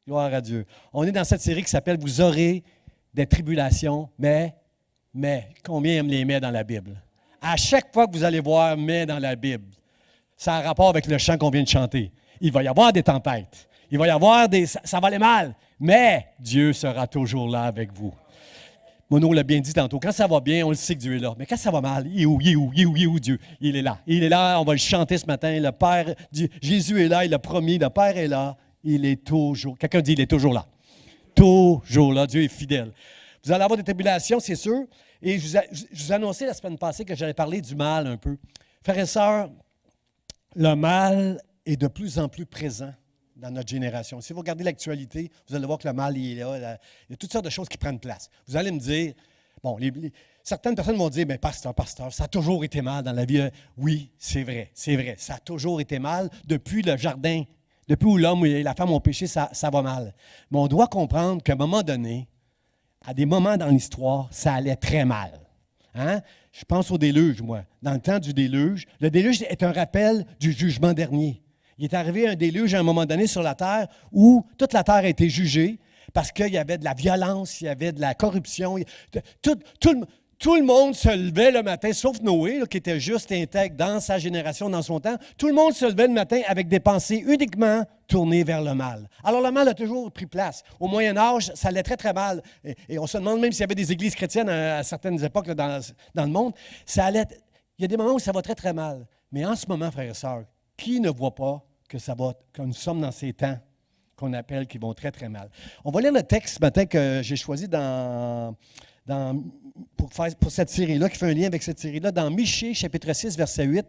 Gloire à Dieu. On est dans cette série qui s'appelle « Vous aurez des tribulations, mais, combien aiment les mais dans la Bible? » À chaque fois que vous allez voir « mais » dans la Bible, ça a un rapport avec le chant qu'on vient de chanter. Il va y avoir des tempêtes. Il va y avoir ça va aller mal, mais Dieu sera toujours là avec vous. Mono l'a bien dit tantôt, quand ça va bien, on le sait que Dieu est là. Mais quand ça va mal, il est où Dieu? Il est là. Il est là, on va le chanter ce matin. Le Père, Jésus est là, il a promis, le Père est là. Il est toujours, quelqu'un dit, il est toujours là. Toujours là, Dieu est fidèle. Vous allez avoir des tribulations, c'est sûr. Et je vous annonçais la semaine passée que j'allais parler du mal un peu. Frères et sœurs, le mal est de plus en plus présent dans notre génération. Si vous regardez l'actualité, vous allez voir que le mal, il est là. Il y a toutes sortes de choses qui prennent place. Vous allez me dire, bon, certaines personnes vont dire, mais pasteur, ça a toujours été mal dans la vie. Oui, c'est vrai. Ça a toujours été mal depuis le jardin. Depuis où l'homme et la femme ont péché, ça va mal. Mais on doit comprendre qu'à un moment donné, à des moments dans l'histoire, ça allait très mal. Hein? Je pense au déluge, moi. Dans le temps du déluge, le déluge est un rappel du jugement dernier. Il est arrivé un déluge à un moment donné sur la terre où toute la terre a été jugée parce qu'il y avait de la violence, il y avait de la corruption. Tout le monde se levait le matin, sauf Noé, là, qui était juste intègre dans sa génération, dans son temps. Tout le monde se levait le matin avec des pensées uniquement tournées vers le mal. Alors, le mal a toujours pris place. Au Moyen Âge, ça allait très, très mal. Et on se demande même s'il y avait des églises chrétiennes à certaines époques là, dans le monde. Il y a des moments où ça va très, très mal. Mais en ce moment, frères et sœurs, qui ne voit pas que nous sommes dans ces temps qu'on appelle qui vont très, très mal? On va lire le texte ce matin que j'ai choisi pour cette série-là, qui fait un lien avec cette série-là, dans Michée, chapitre 6, verset 8.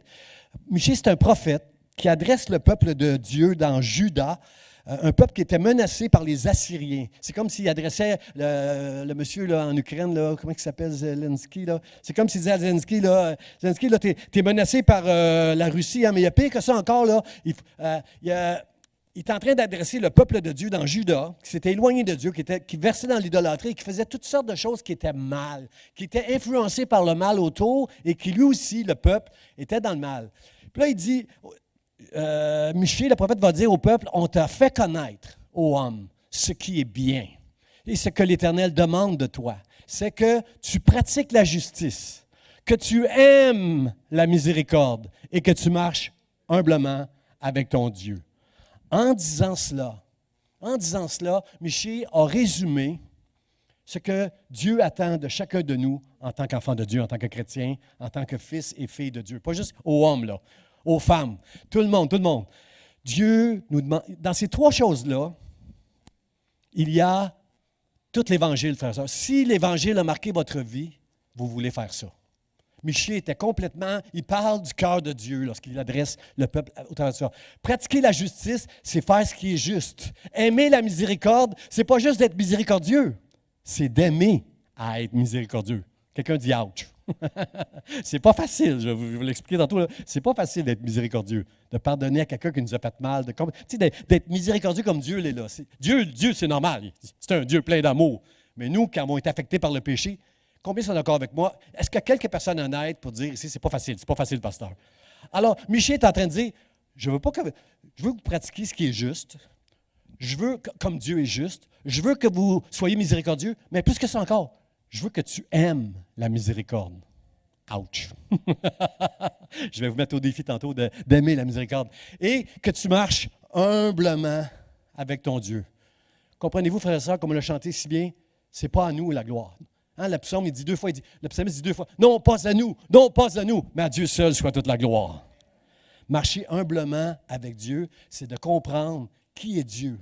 Michée, c'est un prophète qui adresse le peuple de Dieu dans Juda, un peuple qui était menacé par les Assyriens. C'est comme s'il adressait le monsieur là, en Ukraine, là, comment il s'appelle, Zelensky. Là. C'est comme s'il disait à Zelensky, t'es menacé par la Russie, hein, mais il y a pire que ça encore. Là. Il est en train d'adresser le peuple de Dieu dans Juda, qui s'était éloigné de Dieu, qui versait dans l'idolâtrie et qui faisait toutes sortes de choses qui étaient mal, qui étaient influencées par le mal autour et qui lui aussi, le peuple, était dans le mal. Puis là, il dit... Michée, le prophète, va dire au peuple, on t'a fait connaître, ô homme, ce qui est bien. Et ce que l'Éternel demande de toi, c'est que tu pratiques la justice, que tu aimes la miséricorde et que tu marches humblement avec ton Dieu. En disant cela, Michée a résumé ce que Dieu attend de chacun de nous en tant qu'enfant de Dieu, en tant que chrétien, en tant que fils et fille de Dieu. Pas juste aux hommes, là. Aux femmes, tout le monde. Dieu nous demande, dans ces trois choses-là, il y a tout l'Évangile, frères et sœurs. Si l'Évangile a marqué votre vie, vous voulez faire ça. Michée était complètement, il parle du cœur de Dieu lorsqu'il adresse le peuple au travers de ça. Pratiquer la justice, c'est faire ce qui est juste. Aimer la miséricorde, c'est pas juste d'être miséricordieux, c'est d'aimer à être miséricordieux. Quelqu'un dit « ouch ». C'est pas facile, je vais vous l'expliquer tantôt. Là. C'est pas facile d'être miséricordieux, de pardonner à quelqu'un qui nous a fait mal, d'être miséricordieux comme Dieu l'est là. Dieu, c'est normal. C'est un Dieu plein d'amour. Mais nous, quand on est affectés par le péché, combien sont d'accord avec moi? Est-ce qu'il y a quelques personnes honnêtes pour dire ici, c'est pas facile, pasteur? Alors, Michée est en train de dire, je veux que vous pratiquiez ce qui est juste. Je veux, comme Dieu est juste, je veux que vous soyez miséricordieux, mais plus que ça encore, je veux que tu aimes la miséricorde. Ouch! Je vais vous mettre au défi tantôt d'aimer la miséricorde. Et que tu marches humblement avec ton Dieu. Comprenez-vous, frères et sœurs, comme on l'a chanté si bien, c'est pas à nous la gloire. Hein, le psalmiste dit deux fois, non, pas à nous, mais à Dieu seul soit toute la gloire. Marcher humblement avec Dieu, c'est de comprendre qui est Dieu.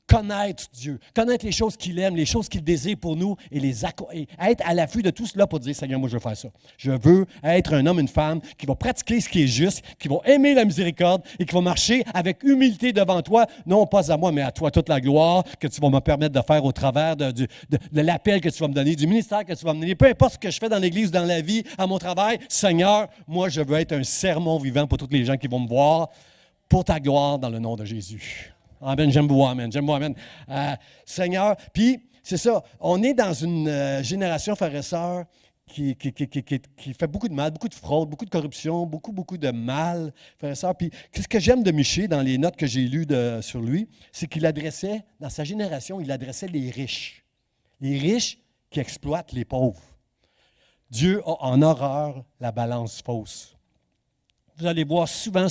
Connaître Dieu, connaître les choses qu'il aime, les choses qu'il désire pour nous et être à l'affût de tout cela pour dire, Seigneur, moi je veux faire ça. Je veux être un homme, une femme qui va pratiquer ce qui est juste, qui va aimer la miséricorde et qui va marcher avec humilité devant toi, non pas à moi, mais à toi, toute la gloire que tu vas me permettre de faire au travers de l'appel que tu vas me donner, du ministère que tu vas me donner, peu importe ce que je fais dans l'Église, dans la vie, à mon travail, Seigneur, moi je veux être un sermon vivant pour tous les gens qui vont me voir, pour ta gloire dans le nom de Jésus. Amen, j'aime beaucoup, amen. Seigneur, puis c'est ça, on est dans une génération, frères et sœurs, qui fait beaucoup de mal, beaucoup de fraude, beaucoup de corruption, beaucoup de mal, frères et sœurs. Puis ce que j'aime de Michée, dans les notes que j'ai lues sur lui, c'est qu'il adressait, dans sa génération, il adressait les riches. Les riches qui exploitent les pauvres. Dieu a en horreur la balance fausse. Vous allez voir souvent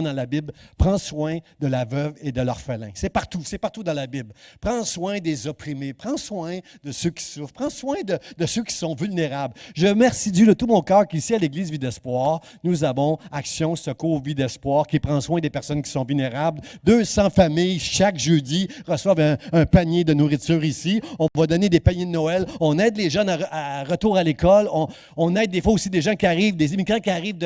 dans la Bible, prends soin de la veuve et de l'orphelin. C'est partout dans la Bible. Prends soin des opprimés, prends soin de ceux qui souffrent, prends soin de ceux qui sont vulnérables. Je remercie Dieu de tout mon cœur qu'ici à l'Église Vie d'Espoir, nous avons Action, Secours, Vie d'Espoir qui prend soin des personnes qui sont vulnérables. 200 familles chaque jeudi reçoivent un panier de nourriture ici. On va donner des paniers de Noël. On aide les jeunes à retour à l'école. On aide des fois aussi des gens qui arrivent, des immigrants qui arrivent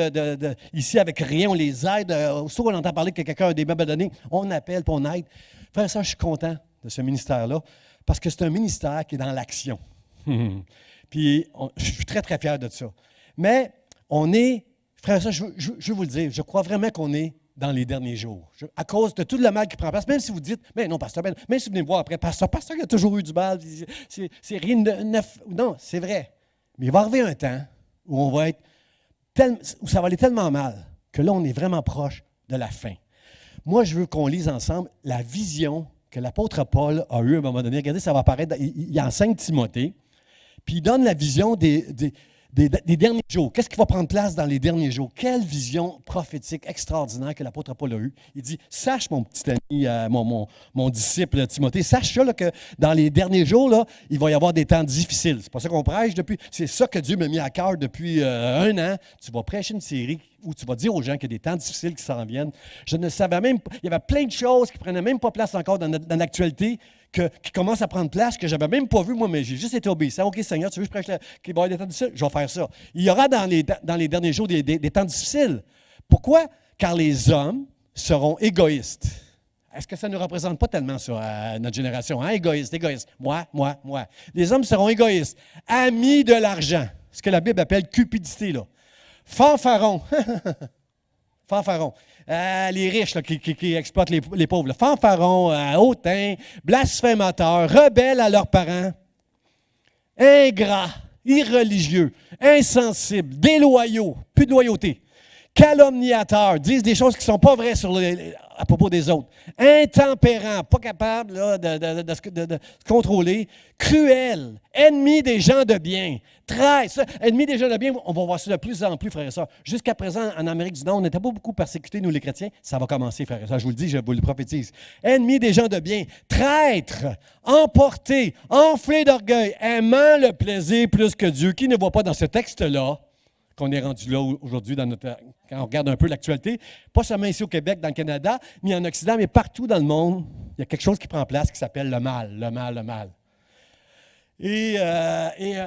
ici avec rien, on les aide. Aussitôt qu'on entend parler que quelqu'un a des meubles à donner, on appelle et on aide. Frère, ça, je suis content de ce ministère-là parce que c'est un ministère qui est dans l'action. Puis, je suis très, très fier de ça. Mais on est, frère, ça, je veux vous le dire, je crois vraiment qu'on est dans les derniers jours. À cause de tout le mal qui prend place, même si vous dites, mais non, pasteur, même si vous venez me voir après, pasteur, il y a toujours eu du mal, c'est rien de neuf. Non, c'est vrai. Mais il va arriver un temps où on va être où ça va aller tellement mal que là, on est vraiment proche de la fin. Moi, je veux qu'on lise ensemble la vision que l'apôtre Paul a eue à un moment donné. Regardez, ça va apparaître, il enseigne Timothée, puis il donne la vision des derniers jours. Qu'est-ce qui va prendre place dans les derniers jours? Quelle vision prophétique extraordinaire que l'apôtre Paul a eue. Il dit, sache, mon petit ami, mon disciple Timothée, sache ça, là, que dans les derniers jours, là, il va y avoir des temps difficiles. C'est pas ça qu'on prêche depuis. C'est ça que Dieu m'a mis à cœur depuis 1 an. Tu vas prêcher une série où tu vas dire aux gens qu'il y a des temps difficiles qui s'en viennent. Je ne savais même pas. Il y avait plein de choses qui ne prenaient même pas place encore dans l'actualité, qui commencent à prendre place, que je n'avais même pas vu, moi, mais j'ai juste été obéissant. OK, Seigneur, tu veux que je prêche qu'il va y avoir des temps difficiles? Je vais faire ça. Il y aura dans les derniers jours des temps difficiles. Pourquoi? Car les hommes seront égoïstes. Est-ce que ça ne nous représente pas tellement sur notre génération? Hein? Égoïste. Moi. Les hommes seront égoïstes. Amis de l'argent. Ce que la Bible appelle cupidité, là. Fanfarons. Fanfarons. Les riches là, qui exploitent les pauvres. Là. Fanfarons, hautains, blasphémateurs, rebelles à leurs parents, ingrats, irreligieux, insensibles, déloyaux, plus de loyauté, calomniateurs, disent des choses qui ne sont pas vraies à propos des autres, intempérants, pas capables là, de se contrôler, cruels, ennemis des gens de bien, traîtres, ennemis des gens de bien, on va voir ça de plus en plus, frères et sœurs. Jusqu'à présent, en Amérique du Nord, on n'était pas beaucoup persécutés, nous les chrétiens. Ça va commencer, frères et sœurs, je vous le dis, je vous le prophétise. Ennemis des gens de bien, traîtres, emportés, enflés d'orgueil, aimant le plaisir plus que Dieu. Qui ne voit pas dans ce texte-là qu'on est rendu là aujourd'hui quand on regarde un peu l'actualité, pas seulement ici au Québec, dans le Canada, ni en Occident, mais partout dans le monde, il y a quelque chose qui prend place qui s'appelle le mal, le mal. Et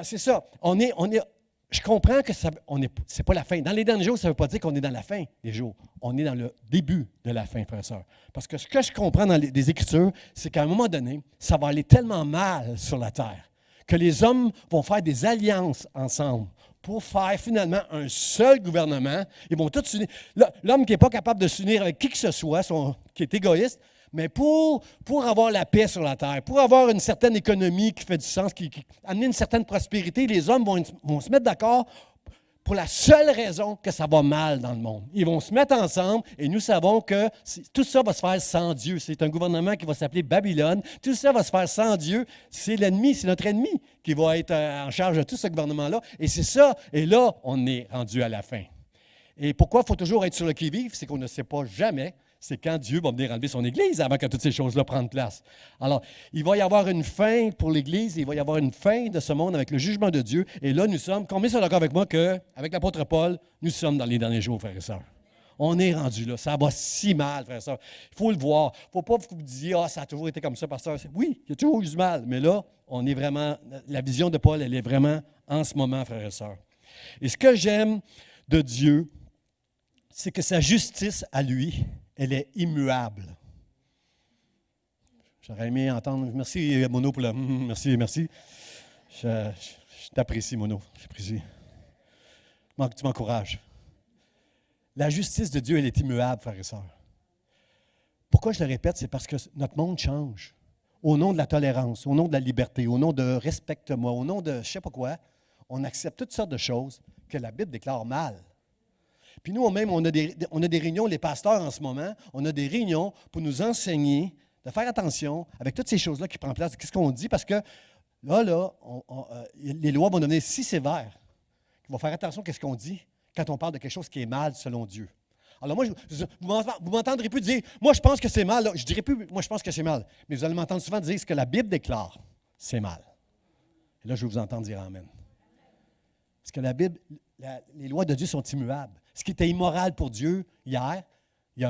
c'est ça. Je comprends que c'est pas la fin. Dans les derniers jours, ça ne veut pas dire qu'on est dans la fin des jours. On est dans le début de la fin, frères et sœurs. Parce que ce que je comprends dans les Écritures, c'est qu'à un moment donné, ça va aller tellement mal sur la terre que les hommes vont faire des alliances ensemble pour faire finalement un seul gouvernement. Ils vont tous s'unir. L'homme qui n'est pas capable de s'unir avec qui que ce soit, qui est égoïste, mais pour avoir la paix sur la terre, pour avoir une certaine économie qui fait du sens, qui amener une certaine prospérité, les hommes vont se mettre d'accord pour la seule raison que ça va mal dans le monde. Ils vont se mettre ensemble et nous savons que tout ça va se faire sans Dieu. C'est un gouvernement qui va s'appeler Babylone. Tout ça va se faire sans Dieu. C'est l'ennemi, c'est notre ennemi qui va être en charge de tout ce gouvernement-là. Et c'est ça. Et là, on est rendu à la fin. Et pourquoi il faut toujours être sur le qui-vive? C'est qu'on ne sait pas jamais. C'est quand Dieu va venir enlever son Église avant que toutes ces choses-là prennent place. Alors, il va y avoir une fin pour l'Église, il va y avoir une fin de ce monde avec le jugement de Dieu. Et là, nous sommes, combien sont d'accord avec moi qu'avec l'apôtre Paul, nous sommes dans les derniers jours, frères et sœurs? On est rendu là. Ça va si mal, frères et sœurs. Il faut le voir. Il ne faut pas que vous disiez, ça a toujours été comme ça, pasteur. Oui, il y a toujours eu du mal. Mais là, on est vraiment, la vision de Paul, elle est vraiment en ce moment, frères et sœurs. Et ce que j'aime de Dieu, c'est que sa justice à lui, elle est immuable. J'aurais aimé entendre. Merci, Mono, pour le. Merci. Je t'apprécie, Mono. J'apprécie. Tu m'encourages. La justice de Dieu, elle est immuable, frères et sœurs. Pourquoi je le répète? C'est parce que notre monde change. Au nom de la tolérance, au nom de la liberté, au nom de respecte-moi, au nom de je ne sais pas quoi, on accepte toutes sortes de choses que la Bible déclare mal. Puis nous, on a des réunions, les pasteurs en ce moment, on a des réunions pour nous enseigner de faire attention avec toutes ces choses-là qui prennent place. Qu'est-ce qu'on dit? Parce que là, les lois vont devenir si sévères qu'il faut faire attention à ce qu'on dit quand on parle de quelque chose qui est mal selon Dieu. Alors moi, vous ne m'entendrez plus dire « Moi, je pense que c'est mal. » Je ne dirai plus « Moi, je pense que c'est mal. » Mais vous allez m'entendre souvent dire ce que la Bible déclare, c'est mal. Et là, je vais vous entendre dire « Amen. » Parce que la Bible, les lois de Dieu sont immuables. Ce qui était immoral pour Dieu hier, il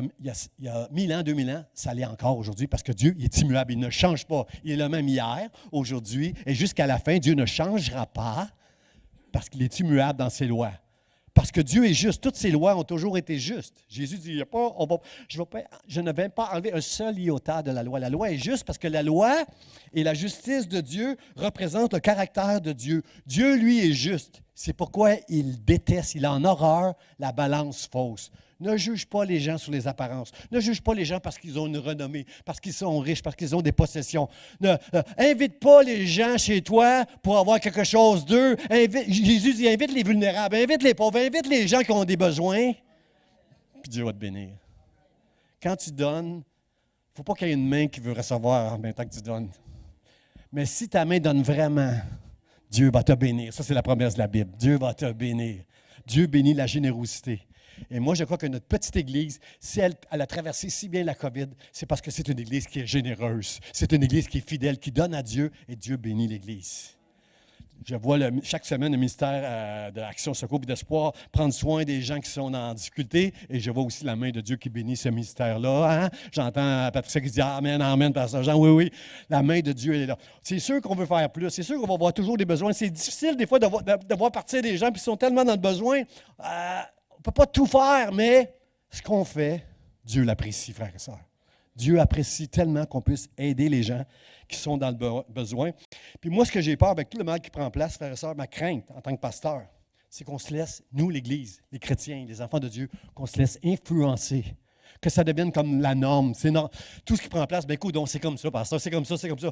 y a 1000 ans, 2000 ans, ça l'est encore aujourd'hui parce que Dieu il est immuable. Il ne change pas. Il est le même hier, aujourd'hui, et jusqu'à la fin, Dieu ne changera pas parce qu'il est immuable dans ses lois. Parce que Dieu est juste. Toutes ses lois ont toujours été justes. Jésus dit, je ne vais pas enlever un seul iota de la loi. La loi est juste parce que la loi et la justice de Dieu représentent le caractère de Dieu. Dieu, lui, est juste. C'est pourquoi il déteste, il a en horreur la balance fausse. Ne juge pas les gens sur les apparences. Ne juge pas les gens parce qu'ils ont une renommée, parce qu'ils sont riches, parce qu'ils ont des possessions. Invite pas les gens chez toi pour avoir quelque chose d'eux. Jésus dit, invite les vulnérables, invite les pauvres, invite les gens qui ont des besoins. Puis Dieu va te bénir. Quand tu donnes, il ne faut pas qu'il y ait une main qui veut recevoir en même temps que tu donnes. Mais si ta main donne vraiment, Dieu va te bénir. Ça, c'est la promesse de la Bible. Dieu va te bénir. Dieu bénit la générosité. Et moi, je crois que notre petite Église, si elle a traversé si bien la COVID, c'est parce que c'est une Église qui est généreuse. C'est une Église qui est fidèle, qui donne à Dieu, et Dieu bénit l'Église. Je vois chaque semaine le ministère de l'Action, Secours et d'Espoir prendre soin des gens qui sont en difficulté, et je vois aussi la main de Dieu qui bénit ce ministère-là. Hein? J'entends Patricia qui dit « Amen, Amen, Pasteur Jean. » Oui, oui, la main de Dieu, elle est là. C'est sûr qu'on veut faire plus. C'est sûr qu'on va avoir toujours des besoins. C'est difficile des fois de voir partir des gens qui sont tellement dans le besoin. On ne peut pas tout faire, mais ce qu'on fait, Dieu l'apprécie, frères et sœurs. Dieu apprécie tellement qu'on puisse aider les gens qui sont dans le besoin. Puis moi, ce que j'ai peur avec tout le mal qui prend place, frères et sœurs, ma crainte en tant que pasteur, c'est qu'on se laisse, nous, l'Église, les chrétiens, les enfants de Dieu, qu'on se laisse influencer, que ça devienne comme la norme. Tout ce qui prend place, bien écoute, donc c'est comme ça, pasteur, c'est comme ça, c'est comme ça.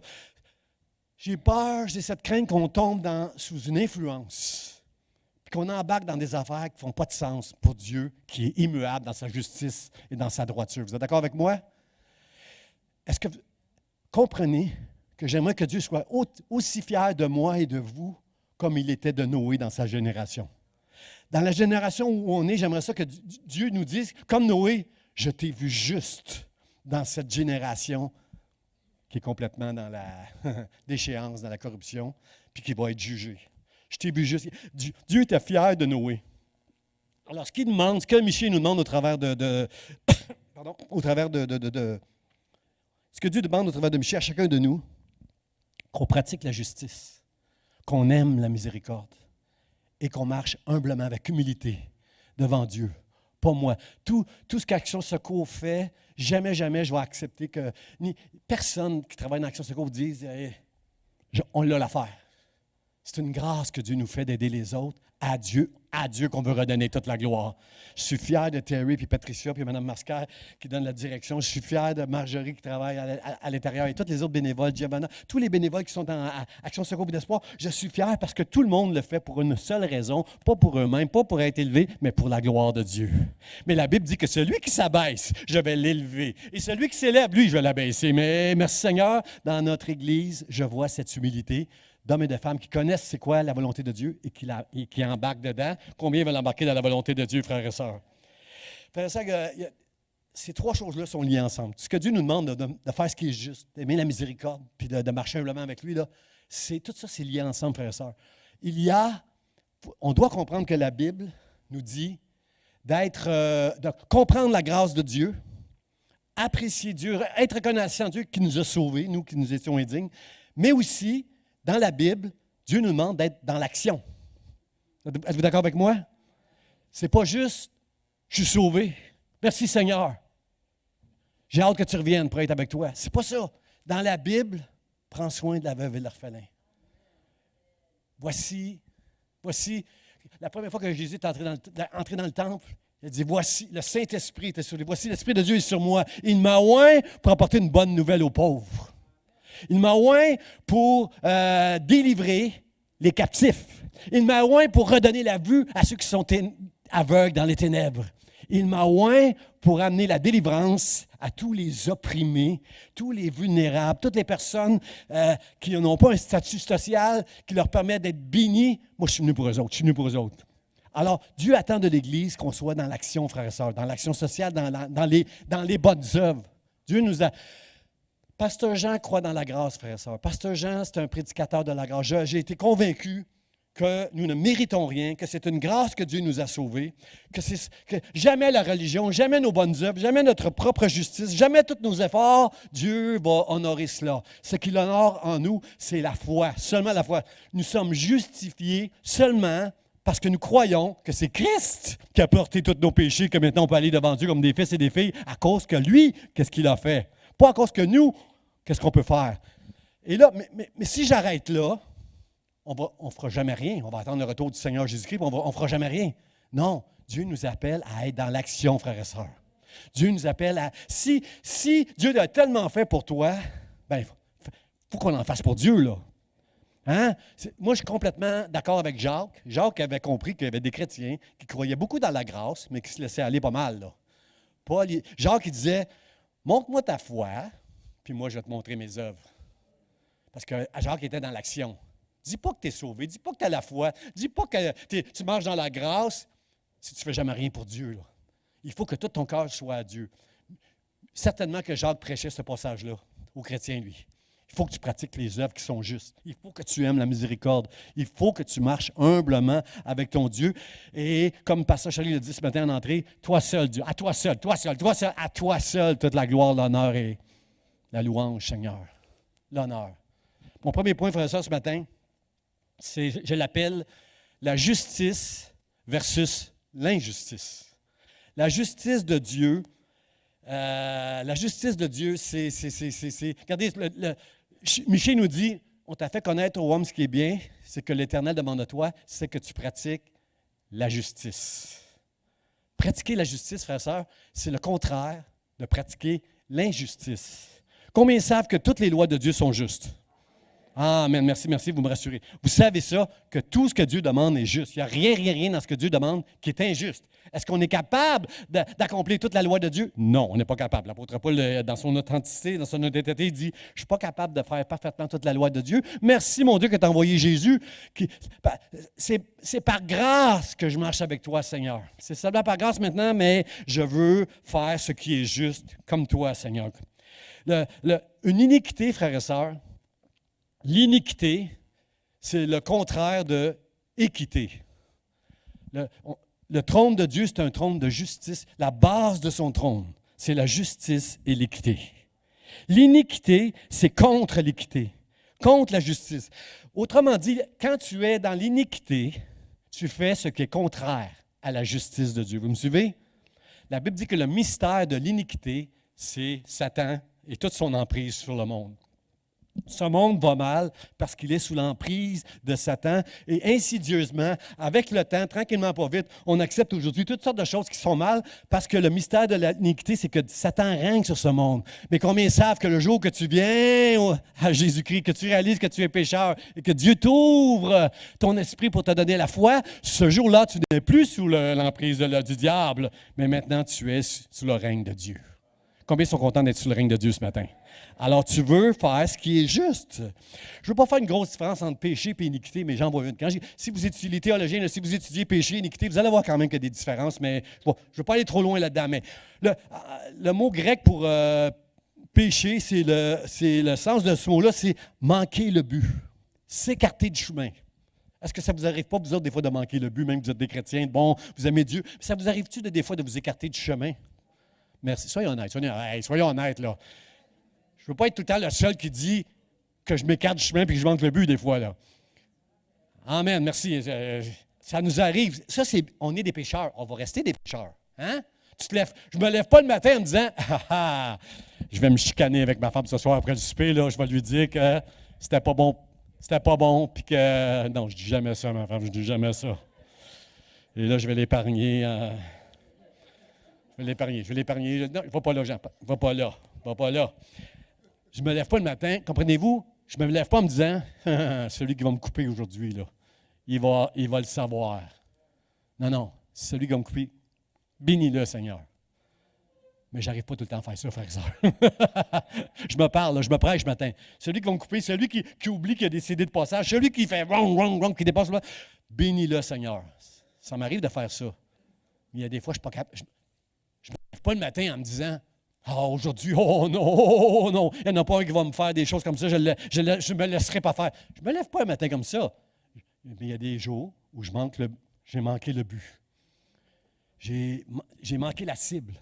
J'ai peur, j'ai cette crainte qu'on tombe sous une influence, qu'on embarque dans des affaires qui ne font pas de sens pour Dieu, qui est immuable dans sa justice et dans sa droiture. Vous êtes d'accord avec moi? Est-ce que vous comprenez que j'aimerais que Dieu soit aussi fier de moi et de vous comme il était de Noé dans sa génération? Dans la génération où on est, j'aimerais ça que Dieu nous dise, comme Noé, je t'ai vu juste dans cette génération qui est complètement dans la déchéance, dans la corruption, puis qui va être jugée. Je t'ai vu juste. Dieu était fier de Noé. Alors, ce que Michel nous demande au travers ce que Dieu demande au travers de Michel à chacun de nous, qu'on pratique la justice, qu'on aime la miséricorde et qu'on marche humblement, avec humilité, devant Dieu. Pas moi. Tout ce qu'Action Secours fait, jamais je vais accepter que personne qui travaille dans Action Secours vous dise on l'a l'affaire. C'est une grâce que Dieu nous fait d'aider les autres. À Dieu qu'on veut redonner toute la gloire. Je suis fier de Terry, puis Patricia, puis Mme Mascar qui donne la direction. Je suis fier de Marjorie qui travaille à l'intérieur et tous les autres bénévoles, Giovanna, tous les bénévoles qui sont dans Action Secours et d'Espoir. Je suis fier parce que tout le monde le fait pour une seule raison, pas pour eux-mêmes, pas pour être élevé, mais pour la gloire de Dieu. Mais la Bible dit que celui qui s'abaisse, je vais l'élever. Et celui qui s'élève, lui, je vais l'abaisser. Mais merci Seigneur, dans notre Église, je vois cette humilité d'hommes et de femmes qui connaissent c'est quoi la volonté de Dieu et qui embarquent dedans. Combien veulent embarquer dans la volonté de Dieu, frères et sœurs? Frères et sœurs, ces trois choses-là sont liées ensemble. Ce que Dieu nous demande de faire ce qui est juste, d'aimer la miséricorde, puis de marcher humblement avec lui, là, tout ça, c'est lié ensemble, frères et sœurs. On doit comprendre que la Bible nous dit de comprendre la grâce de Dieu, apprécier Dieu, être reconnaissant à Dieu qui nous a sauvés, nous qui nous étions indignes, mais aussi, dans la Bible, Dieu nous demande d'être dans l'action. Êtes-vous d'accord avec moi? C'est pas juste « je suis sauvé, merci Seigneur, j'ai hâte que tu reviennes pour être avec toi ». C'est pas ça. Dans la Bible, prends soin de la veuve et de l'orphelin. Voici, la première fois que Jésus est entré dans le temple, il a dit, voici, le Saint-Esprit était sur lui. Voici, l'Esprit de Dieu est sur moi. Il m'a oint pour apporter une bonne nouvelle aux pauvres. Il m'a oint pour délivrer les captifs. Il m'a oint pour redonner la vue à ceux qui sont aveugles dans les ténèbres. Il m'a oint pour amener la délivrance à tous les opprimés, tous les vulnérables, toutes les personnes qui n'ont pas un statut social qui leur permet d'être bénis. Moi, je suis venu pour eux autres. Je suis venu pour eux autres. Alors, Dieu attend de l'Église qu'on soit dans l'action, frères et sœurs, dans l'action sociale, dans les bonnes œuvres. Dieu nous a... Pasteur Jean croit dans la grâce, frères et sœurs. Pasteur Jean, c'est un prédicateur de la grâce. J'ai été convaincu que nous ne méritons rien, que c'est une grâce que Dieu nous a sauvés, que jamais la religion, jamais nos bonnes œuvres, jamais notre propre justice, jamais tous nos efforts, Dieu va honorer cela. Ce qu'il honore en nous, c'est la foi, seulement la foi. Nous sommes justifiés seulement parce que nous croyons que c'est Christ qui a porté tous nos péchés, que maintenant on peut aller devant Dieu comme des fils et des filles, à cause que lui, qu'est-ce qu'il a fait? Pas à cause que nous, qu'est-ce qu'on peut faire? Et là, mais si j'arrête là, on ne fera jamais rien. On va attendre le retour du Seigneur Jésus-Christ, mais on ne fera jamais rien. Non, Dieu nous appelle à être dans l'action, frères et sœurs. Dieu nous appelle à... Si Dieu a tellement fait pour toi, il faut qu'on en fasse pour Dieu, là. Hein? Moi, je suis complètement d'accord avec Jacques. Jacques avait compris qu'il y avait des chrétiens qui croyaient beaucoup dans la grâce, mais qui se laissaient aller pas mal, là. Jacques, il disait, montre-moi ta foi, puis moi, je vais te montrer mes œuvres. Parce que Jacques était dans l'action. Dis pas que tu es sauvé, dis pas que tu as la foi, dis pas que tu marches dans la grâce si tu ne fais jamais rien pour Dieu. Là. Il faut que tout ton cœur soit à Dieu. Certainement que Jacques prêchait ce passage-là aux chrétiens, lui. Il faut que tu pratiques les œuvres qui sont justes. Il faut que tu aimes la miséricorde. Il faut que tu marches humblement avec ton Dieu. Et comme Pasteur Charlie l'a dit ce matin en entrée, toi seul, Dieu, à toi seul, à toi seul, toute la gloire, l'honneur et la louange, Seigneur. L'honneur. Mon premier point, frère et sœur, ce matin, je l'appelle la justice versus l'injustice. La justice de Dieu, c'est... Regardez, Michée nous dit, on t'a fait connaître au homme ce qui est bien, c'est que l'Éternel demande à toi, c'est que tu pratiques la justice. Pratiquer la justice, frères et sœurs, c'est le contraire de pratiquer l'injustice. Combien savent que toutes les lois de Dieu sont justes? Amen, merci, vous me rassurez. Vous savez ça, que tout ce que Dieu demande est juste. Il n'y a rien dans ce que Dieu demande qui est injuste. Est-ce qu'on est capable d'accomplir toute la loi de Dieu? Non, on n'est pas capable. L'apôtre Paul, dans son authenticité, dans son honnêteté, il dit, je ne suis pas capable de faire parfaitement toute la loi de Dieu. Merci, mon Dieu, que tu as envoyé Jésus. C'est par grâce que je marche avec toi, Seigneur. C'est seulement par grâce maintenant, mais je veux faire ce qui est juste, comme toi, Seigneur. Une iniquité, frères et sœurs, l'iniquité, c'est le contraire de équité. Le trône de Dieu, c'est un trône de justice. La base de son trône, c'est la justice et l'équité. L'iniquité, c'est contre l'équité, contre la justice. Autrement dit, quand tu es dans l'iniquité, tu fais ce qui est contraire à la justice de Dieu. Vous me suivez? La Bible dit que le mystère de l'iniquité, c'est Satan et toute son emprise sur le monde. Ce monde va mal parce qu'il est sous l'emprise de Satan et insidieusement, avec le temps, tranquillement, pas vite, on accepte aujourd'hui toutes sortes de choses qui sont mal parce que le mystère de l'iniquité, c'est que Satan règne sur ce monde. Mais combien savent que le jour que tu viens à Jésus-Christ, que tu réalises que tu es pécheur et que Dieu t'ouvre ton esprit pour te donner la foi, ce jour-là, tu n'es plus sous l'emprise du diable, mais maintenant tu es sous le règne de Dieu. Combien sont contents d'être sous le règne de Dieu ce matin? Alors, tu veux faire ce qui est juste. Je ne veux pas faire une grosse différence entre péché et iniquité, mais j'en vois une. Si vous étudiez les théologiens, si vous étudiez péché et iniquité, vous allez voir quand même qu'il y a des différences, mais bon, je ne veux pas aller trop loin là-dedans. Mais le mot grec pour péché, c'est le sens de ce mot-là, c'est manquer le but, s'écarter du chemin. Est-ce que ça ne vous arrive pas, vous autres, des fois, de manquer le but, même que vous êtes des chrétiens, bon, vous aimez Dieu, mais ça vous arrive-tu des fois de vous écarter du chemin? Merci. Soyons honnêtes, là. Je ne veux pas être tout le temps le seul qui dit que je m'écarte du chemin et que je manque le but des fois, là. Amen, merci. Ça nous arrive. Ça, on est des pécheurs. On va rester des pécheurs. Hein? Je ne me lève pas le matin en me disant je vais me chicaner avec ma femme ce soir après le souper, là, je vais lui dire que c'était pas bon, puis que... Non, je ne dis jamais ça, ma femme, je ne dis jamais ça. Et là, je vais l'épargner. Je vais l'épargner. Non, il ne va pas là, Jean. Il ne va pas là. Je ne me lève pas le matin, comprenez-vous? Je ne me lève pas en me disant celui qui va me couper aujourd'hui, là, il va le savoir. Non, non, c'est celui qui va me couper. Bénis-le, Seigneur. Mais je n'arrive pas tout le temps à faire ça, frères et sœurs. Je me parle, là, je me prêche ce matin. Celui qui va me couper, celui qui oublie qu'il a décidé de passage, celui qui fait wrong, wrong, wrong, qui dépasse là, bénis-le, Seigneur. Ça m'arrive de faire ça. Mais il y a des fois, je ne suis pas capable. Je ne me lève pas le matin en me disant aujourd'hui, oh non, oh non, il n'y en a pas un qui va me faire des choses comme ça, je ne me laisserai pas faire. Je ne me lève pas un matin comme ça. Mais il y a des jours où j'ai manqué le but. J'ai manqué la cible.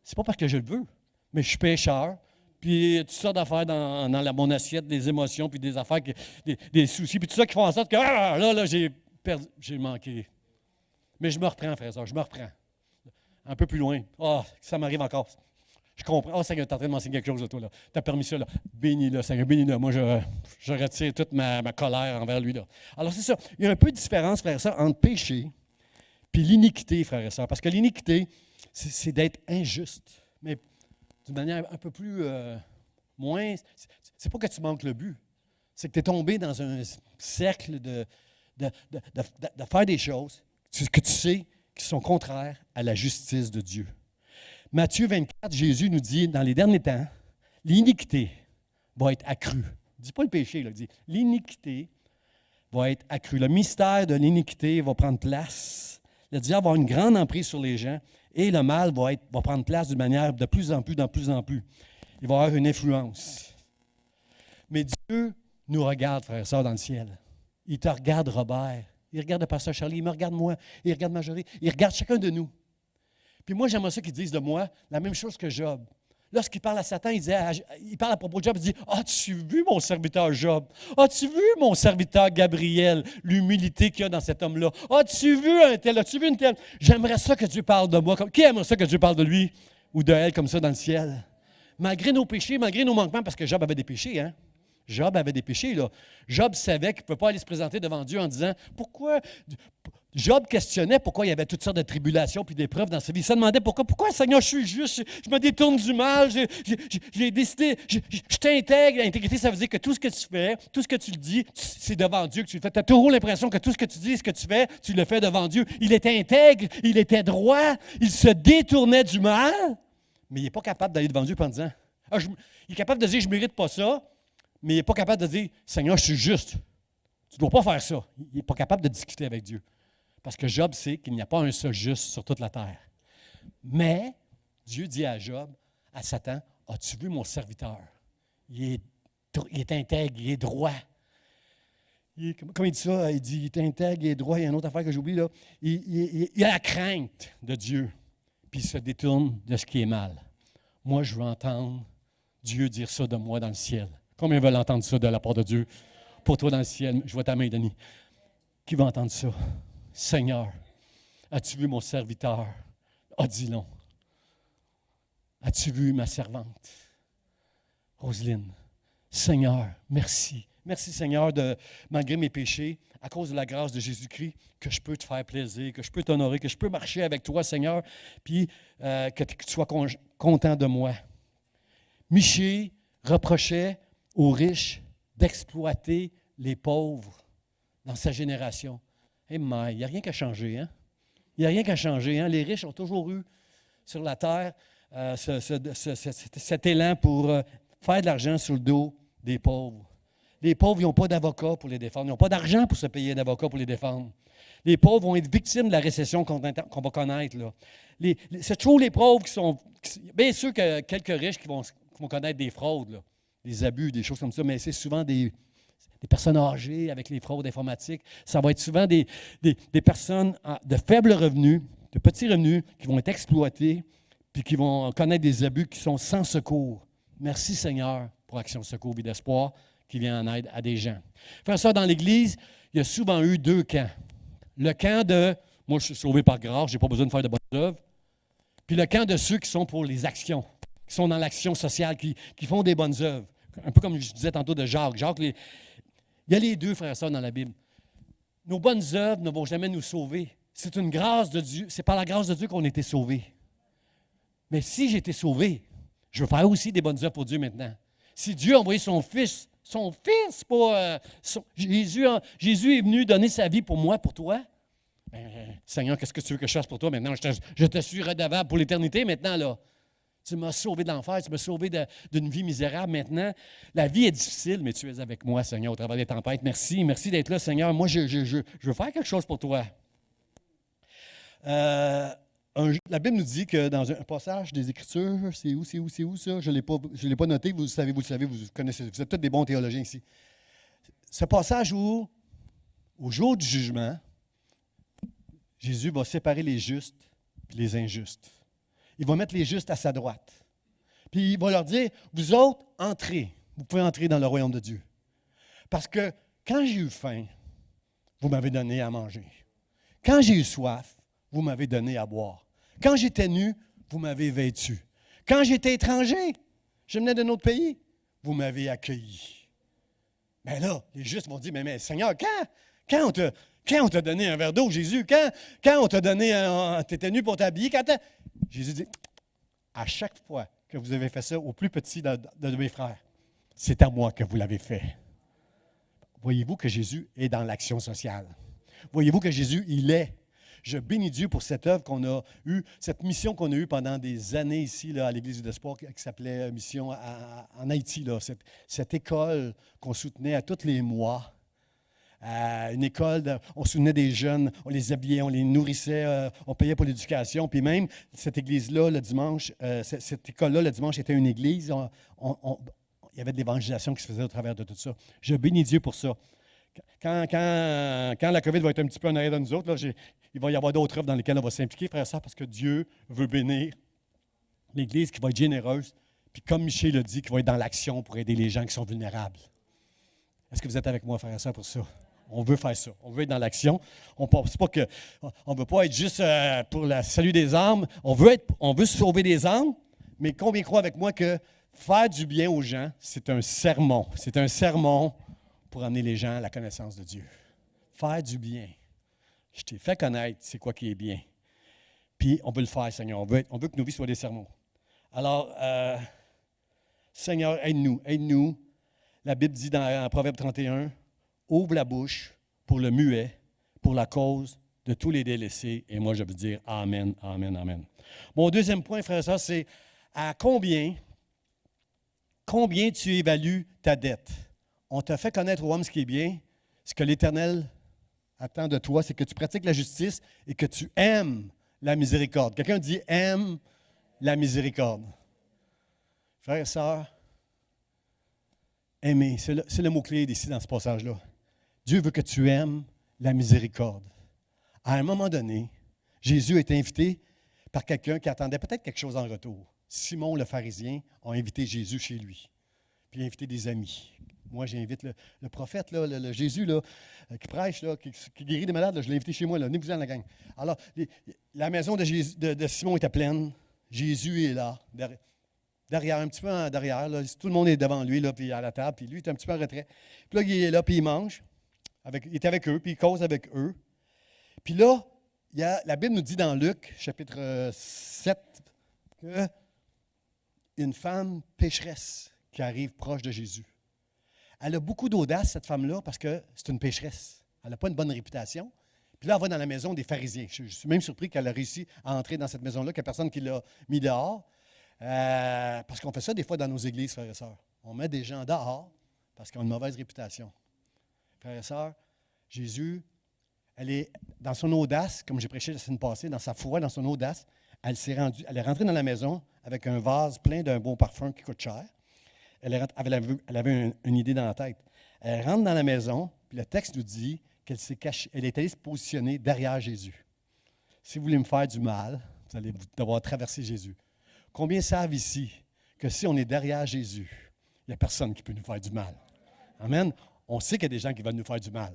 C'est pas parce que je le veux, mais je suis pécheur, puis toutes sortes d'affaires dans mon assiette, des émotions, puis des affaires, des soucis, puis tout ça qui font en sorte que là, j'ai manqué. Mais je me reprends, frère, je me reprends. Un peu plus loin. Ça m'arrive encore. Je comprends. Seigneur, tu es en train de m'enseigner quelque chose de toi, là. Tu as permis ça, là. Bénis-le, Seigneur, bénis-le. Moi, je retire toute ma colère envers lui, là. Alors, c'est ça. Il y a un peu de différence, frère et sœur, entre péché puis l'iniquité, frère et sœur. Parce que l'iniquité, c'est d'être injuste. Mais d'une manière un peu plus moins. C'est pas que tu manques le but. C'est que tu es tombé dans un cercle de faire des choses que tu sais qui sont contraires à la justice de Dieu. Matthieu 24, Jésus nous dit, dans les derniers temps, l'iniquité va être accrue. Il ne dit pas le péché, là, il dit l'iniquité va être accrue. Le mystère de l'iniquité va prendre place. Le diable va avoir une grande emprise sur les gens et le mal va prendre place d'une manière de plus en plus. Il va avoir une influence. Mais Dieu nous regarde, frères et sœurs, dans le ciel. Il te regarde, Robert. Il regarde le pasteur Charlie. Il me regarde moi. Il regarde Marjorie. Il regarde chacun de nous. Puis moi, j'aimerais ça qu'ils disent de moi la même chose que Job. Lorsqu'il parle à Satan, il parle à propos de Job, il dit « As-tu vu mon serviteur Job? As-tu vu mon serviteur Gabriel, l'humilité qu'il y a dans cet homme-là? As-tu vu un tel? As-tu vu une telle? » J'aimerais ça que Dieu parle de moi. Qui aimerait ça que Dieu parle de lui ou de elle comme ça dans le ciel? Malgré nos péchés, malgré nos manquements, parce que Job avait des péchés, hein? Job avait des péchés, là. Job savait qu'il ne pouvait pas aller se présenter devant Dieu en disant « Pourquoi? » Job questionnait pourquoi il y avait toutes sortes de tribulations puis d'épreuves dans sa vie. Il se demandait pourquoi Seigneur, je suis juste, je me détourne du mal, j'ai décidé, je t'intègre. L'intégrité, ça veut dire que tout ce que tu fais, tout ce que tu dis, c'est devant Dieu que tu le fais. Tu as toujours l'impression que tout ce que tu dis et ce que tu fais, tu le fais devant Dieu. Il était intègre, il était droit, il se détournait du mal, mais il n'est pas capable d'aller devant Dieu en disant, il est capable de dire, je ne mérite pas ça, mais il n'est pas capable de dire, Seigneur, je suis juste. Tu ne dois pas faire ça. Il n'est pas capable de discuter avec Dieu. Parce que Job sait qu'il n'y a pas un seul juste sur toute la terre. Mais Dieu dit à Job, à Satan, « As-tu vu mon serviteur? Il est intègre, il est droit. » Comme il dit ça, il dit, il est intègre, il est droit. Il y a une autre affaire que j'oublie là. Il a la crainte de Dieu, puis il se détourne de ce qui est mal. Moi, je veux entendre Dieu dire ça de moi dans le ciel. Combien veulent entendre ça de la part de Dieu? Pour toi dans le ciel, je vois ta main, Denis. Qui va entendre ça? Seigneur, as-tu vu mon serviteur, Odilon? As-tu vu ma servante, Roselyne? Seigneur, merci. Merci, Seigneur, malgré mes péchés, à cause de la grâce de Jésus-Christ, que je peux te faire plaisir, que je peux t'honorer, que je peux marcher avec toi, Seigneur, puis que tu sois content de moi. Michée reprochait aux riches d'exploiter les pauvres dans sa génération. Il n'y a rien qu'à changer. Hein? Il n'y a rien qu'à changer. Hein? Les riches ont toujours eu sur la terre cet élan pour faire de l'argent sur le dos des pauvres. Les pauvres, ils n'ont pas d'avocat pour les défendre. Ils n'ont pas d'argent pour se payer d'avocat pour les défendre. Les pauvres vont être victimes de la récession qu'on va connaître. Là. C'est toujours les pauvres qui sont... Bien sûr que quelques riches qui vont connaître des fraudes, là, des abus, des choses comme ça, mais c'est souvent des personnes âgées avec les fraudes informatiques. Ça va être souvent des personnes de faibles revenus, de petits revenus, qui vont être exploitées puis qui vont connaître des abus qui sont sans secours. Merci Seigneur pour Action Secours Vie d'Espoir qui vient en aide à des gens. Faire ça dans l'Église, il y a souvent eu deux camps. Le camp de « moi je suis sauvé par grâce, je n'ai pas besoin de faire de bonnes œuvres », puis le camp de ceux qui sont pour les actions, qui sont dans l'action sociale, qui font des bonnes œuvres. Un peu comme je disais tantôt de Jacques. Il y a les deux, frères et sœurs, dans la Bible. Nos bonnes œuvres ne vont jamais nous sauver. C'est une grâce de Dieu. C'est par la grâce de Dieu qu'on a été sauvés. Mais si j'ai été sauvé, je veux faire aussi des bonnes œuvres pour Dieu maintenant. Si Dieu a envoyé son Fils, pas Jésus est venu donner sa vie pour moi, pour toi. Ben, Seigneur, qu'est-ce que tu veux que je fasse pour toi maintenant? Je te suis redevable pour l'éternité maintenant, là. Tu m'as sauvé de l'enfer, tu m'as sauvé d'une vie misérable maintenant. La vie est difficile, mais tu es avec moi, Seigneur, au travers des tempêtes. Merci d'être là, Seigneur. Moi, je veux faire quelque chose pour toi. La Bible nous dit que dans un passage des Écritures, c'est où ça? Je ne l'ai pas noté, vous le savez, vous connaissez, vous êtes tous des bons théologiens ici. Ce passage où, au jour du jugement, Jésus va séparer les justes et les injustes. Il va mettre les justes à sa droite. Puis il va leur dire, vous autres, entrez. Vous pouvez entrer dans le royaume de Dieu. Parce que quand j'ai eu faim, vous m'avez donné à manger. Quand j'ai eu soif, vous m'avez donné à boire. Quand j'étais nu, vous m'avez vêtu. Quand j'étais étranger, je venais d'un autre pays, vous m'avez accueilli. Mais là, les justes vont dire, mais Seigneur, quand on t'a donné un verre d'eau, Jésus? Quand on t'a donné tu étais nu pour t'habiller? Jésus dit, à chaque fois que vous avez fait ça au plus petit de mes frères, c'est à moi que vous l'avez fait. Voyez-vous que Jésus est dans l'action sociale. Voyez-vous que Jésus, il est. Je bénis Dieu pour cette œuvre qu'on a eue, cette mission qu'on a eue pendant des années ici là, à l'Église du Espoir, qui s'appelait Mission en Haïti. Là, cette école qu'on soutenait à tous les mois. Une école, on soutenait des jeunes, on les habillait, on les nourrissait, on payait pour l'éducation. Puis même, cette église-là, le dimanche, cette école-là, le dimanche, était une église. Il y avait de l'évangélisation qui se faisait au travers de tout ça. Je bénis Dieu pour ça. Quand la COVID va être un petit peu en arrière de nous autres, là, il va y avoir d'autres œuvres dans lesquelles on va s'impliquer, frère et sœurs, parce que Dieu veut bénir l'Église qui va être généreuse, puis comme Michel l'a dit, qui va être dans l'action pour aider les gens qui sont vulnérables. Est-ce que vous êtes avec moi, frère et sœurs, pour ça? On veut faire ça. On veut être dans l'action. On ne veut pas être juste pour le salut des âmes. On veut sauver des âmes, mais combien croient avec moi que faire du bien aux gens, c'est un sermon. C'est un sermon pour amener les gens à la connaissance de Dieu. Faire du bien. Je t'ai fait connaître c'est quoi qui est bien. Puis on veut le faire, Seigneur. On veut que nos vies soient des sermons. Alors, Seigneur, aide-nous. La Bible dit dans Proverbe 31, ouvre la bouche pour le muet, pour la cause de tous les délaissés. Et moi, je veux dire Amen, Amen, Amen. Mon deuxième point, frère et sœur, c'est à combien tu évalues ta dette? On t'a fait connaître au homme ce qui est bien. Ce que l'Éternel attend de toi, c'est que tu pratiques la justice et que tu aimes la miséricorde. Quelqu'un dit aime la miséricorde. Frère et sœur, aimer, c'est le mot-clé ici dans ce passage-là. Dieu veut que tu aimes la miséricorde. À un moment donné, Jésus est invité par quelqu'un qui attendait peut-être quelque chose en retour. Simon le pharisien a invité Jésus chez lui. Puis il a invité des amis. Moi, j'invite le prophète, là, le Jésus là, qui prêche, là, qui guérit des malades. Là, je l'ai invité chez moi. Venez-vous-en, la gang. Alors, la maison de Simon était pleine. Jésus est là, derrière, un petit peu en derrière. Là, tout le monde est devant lui, là, puis à la table. Puis lui, il est un petit peu en retrait. Puis là, il est là, puis il mange. Il est avec eux, puis il cause avec eux. Puis là, la Bible nous dit dans Luc, chapitre 7, qu'une femme pécheresse qui arrive proche de Jésus. Elle a beaucoup d'audace, cette femme-là, parce que c'est une pécheresse. Elle n'a pas une bonne réputation. Puis là, elle va dans la maison des pharisiens. Je suis même surpris qu'elle a réussi à entrer dans cette maison-là, qu'il n'y a personne qui l'a mis dehors. Parce qu'on fait ça des fois dans nos églises, frères et sœurs. On met des gens dehors parce qu'ils ont une mauvaise réputation. Frères et sœurs, Jésus, elle est dans son audace, comme j'ai prêché la semaine passée, dans sa foi, dans son audace, elle est rentrée dans la maison avec un vase plein d'un beau parfum qui coûte cher. Elle avait une idée dans la tête. Elle rentre dans la maison, puis le texte nous dit qu'elle s'est cachée, elle est allée se positionner derrière Jésus. Si vous voulez me faire du mal, vous allez devoir traverser Jésus. Combien savent ici que si on est derrière Jésus, il n'y a personne qui peut nous faire du mal? Amen. On sait qu'il y a des gens qui veulent nous faire du mal.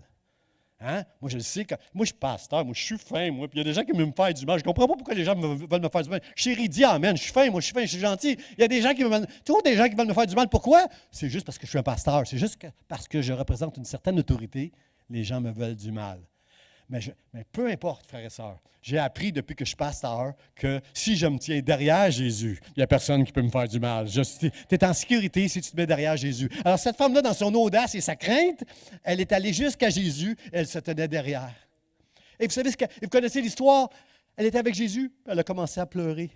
Hein? Moi, je le sais. Moi, je suis pasteur. Moi, je suis fin. Moi, puis il y a des gens qui veulent me faire du mal. Je ne comprends pas pourquoi les gens veulent me faire du mal. Chérie, dis amen. Je suis fin. Moi, je suis fin. Je suis gentil. Il y a des gens qui veulent me faire du mal. Pourquoi? C'est juste parce que je suis un pasteur. C'est juste parce que je représente une certaine autorité. Les gens me veulent du mal. Mais peu importe, frères et sœurs, j'ai appris depuis que je suis pasteur que si je me tiens derrière Jésus, il n'y a personne qui peut me faire du mal. Tu es en sécurité si tu te mets derrière Jésus. Alors cette femme-là, dans son audace et sa crainte, elle est allée jusqu'à Jésus, elle se tenait derrière. Et vous savez vous connaissez l'histoire, elle était avec Jésus, elle a commencé à pleurer.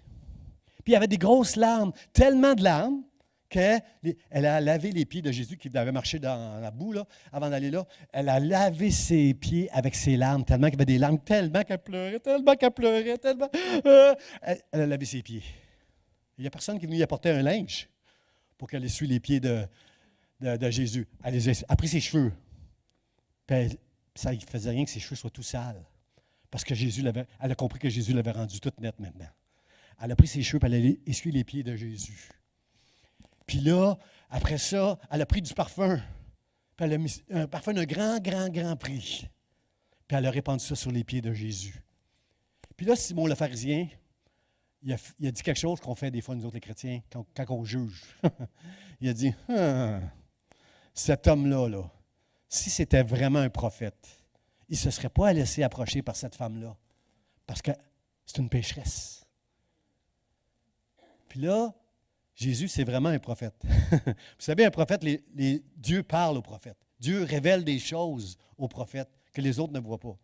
Puis il y avait des grosses larmes, tellement de larmes, qu'elle a lavé les pieds de Jésus qui avait marché dans la boue là, avant d'aller là. Elle a lavé ses pieds avec ses larmes, tellement qu'il y avait des larmes, tellement qu'elle pleurait, tellement. Elle a lavé ses pieds. Il n'y a personne qui est venu lui apporter un linge pour qu'elle essuie les pieds de Jésus. Elle a pris ses cheveux. Puis ça ne faisait rien que ses cheveux soient tout sales. Parce que elle a compris que Jésus l'avait rendu toute nette maintenant. Elle a pris ses cheveux et elle a essuyé les pieds de Jésus. Puis là, après ça, elle a pris du parfum. Puis elle a mis un parfum d'un grand prix. Puis elle a répandu ça sur les pieds de Jésus. Puis là, Simon le pharisien, il a dit quelque chose qu'on fait des fois, nous autres les chrétiens, quand on juge. Il a dit, cet homme-là, si c'était vraiment un prophète, il ne se serait pas laissé approcher par cette femme-là. Parce que c'est une pécheresse. Puis là, Jésus, c'est vraiment un prophète. Vous savez, un prophète, Dieu parle aux prophètes. Dieu révèle des choses aux prophètes que les autres ne voient pas.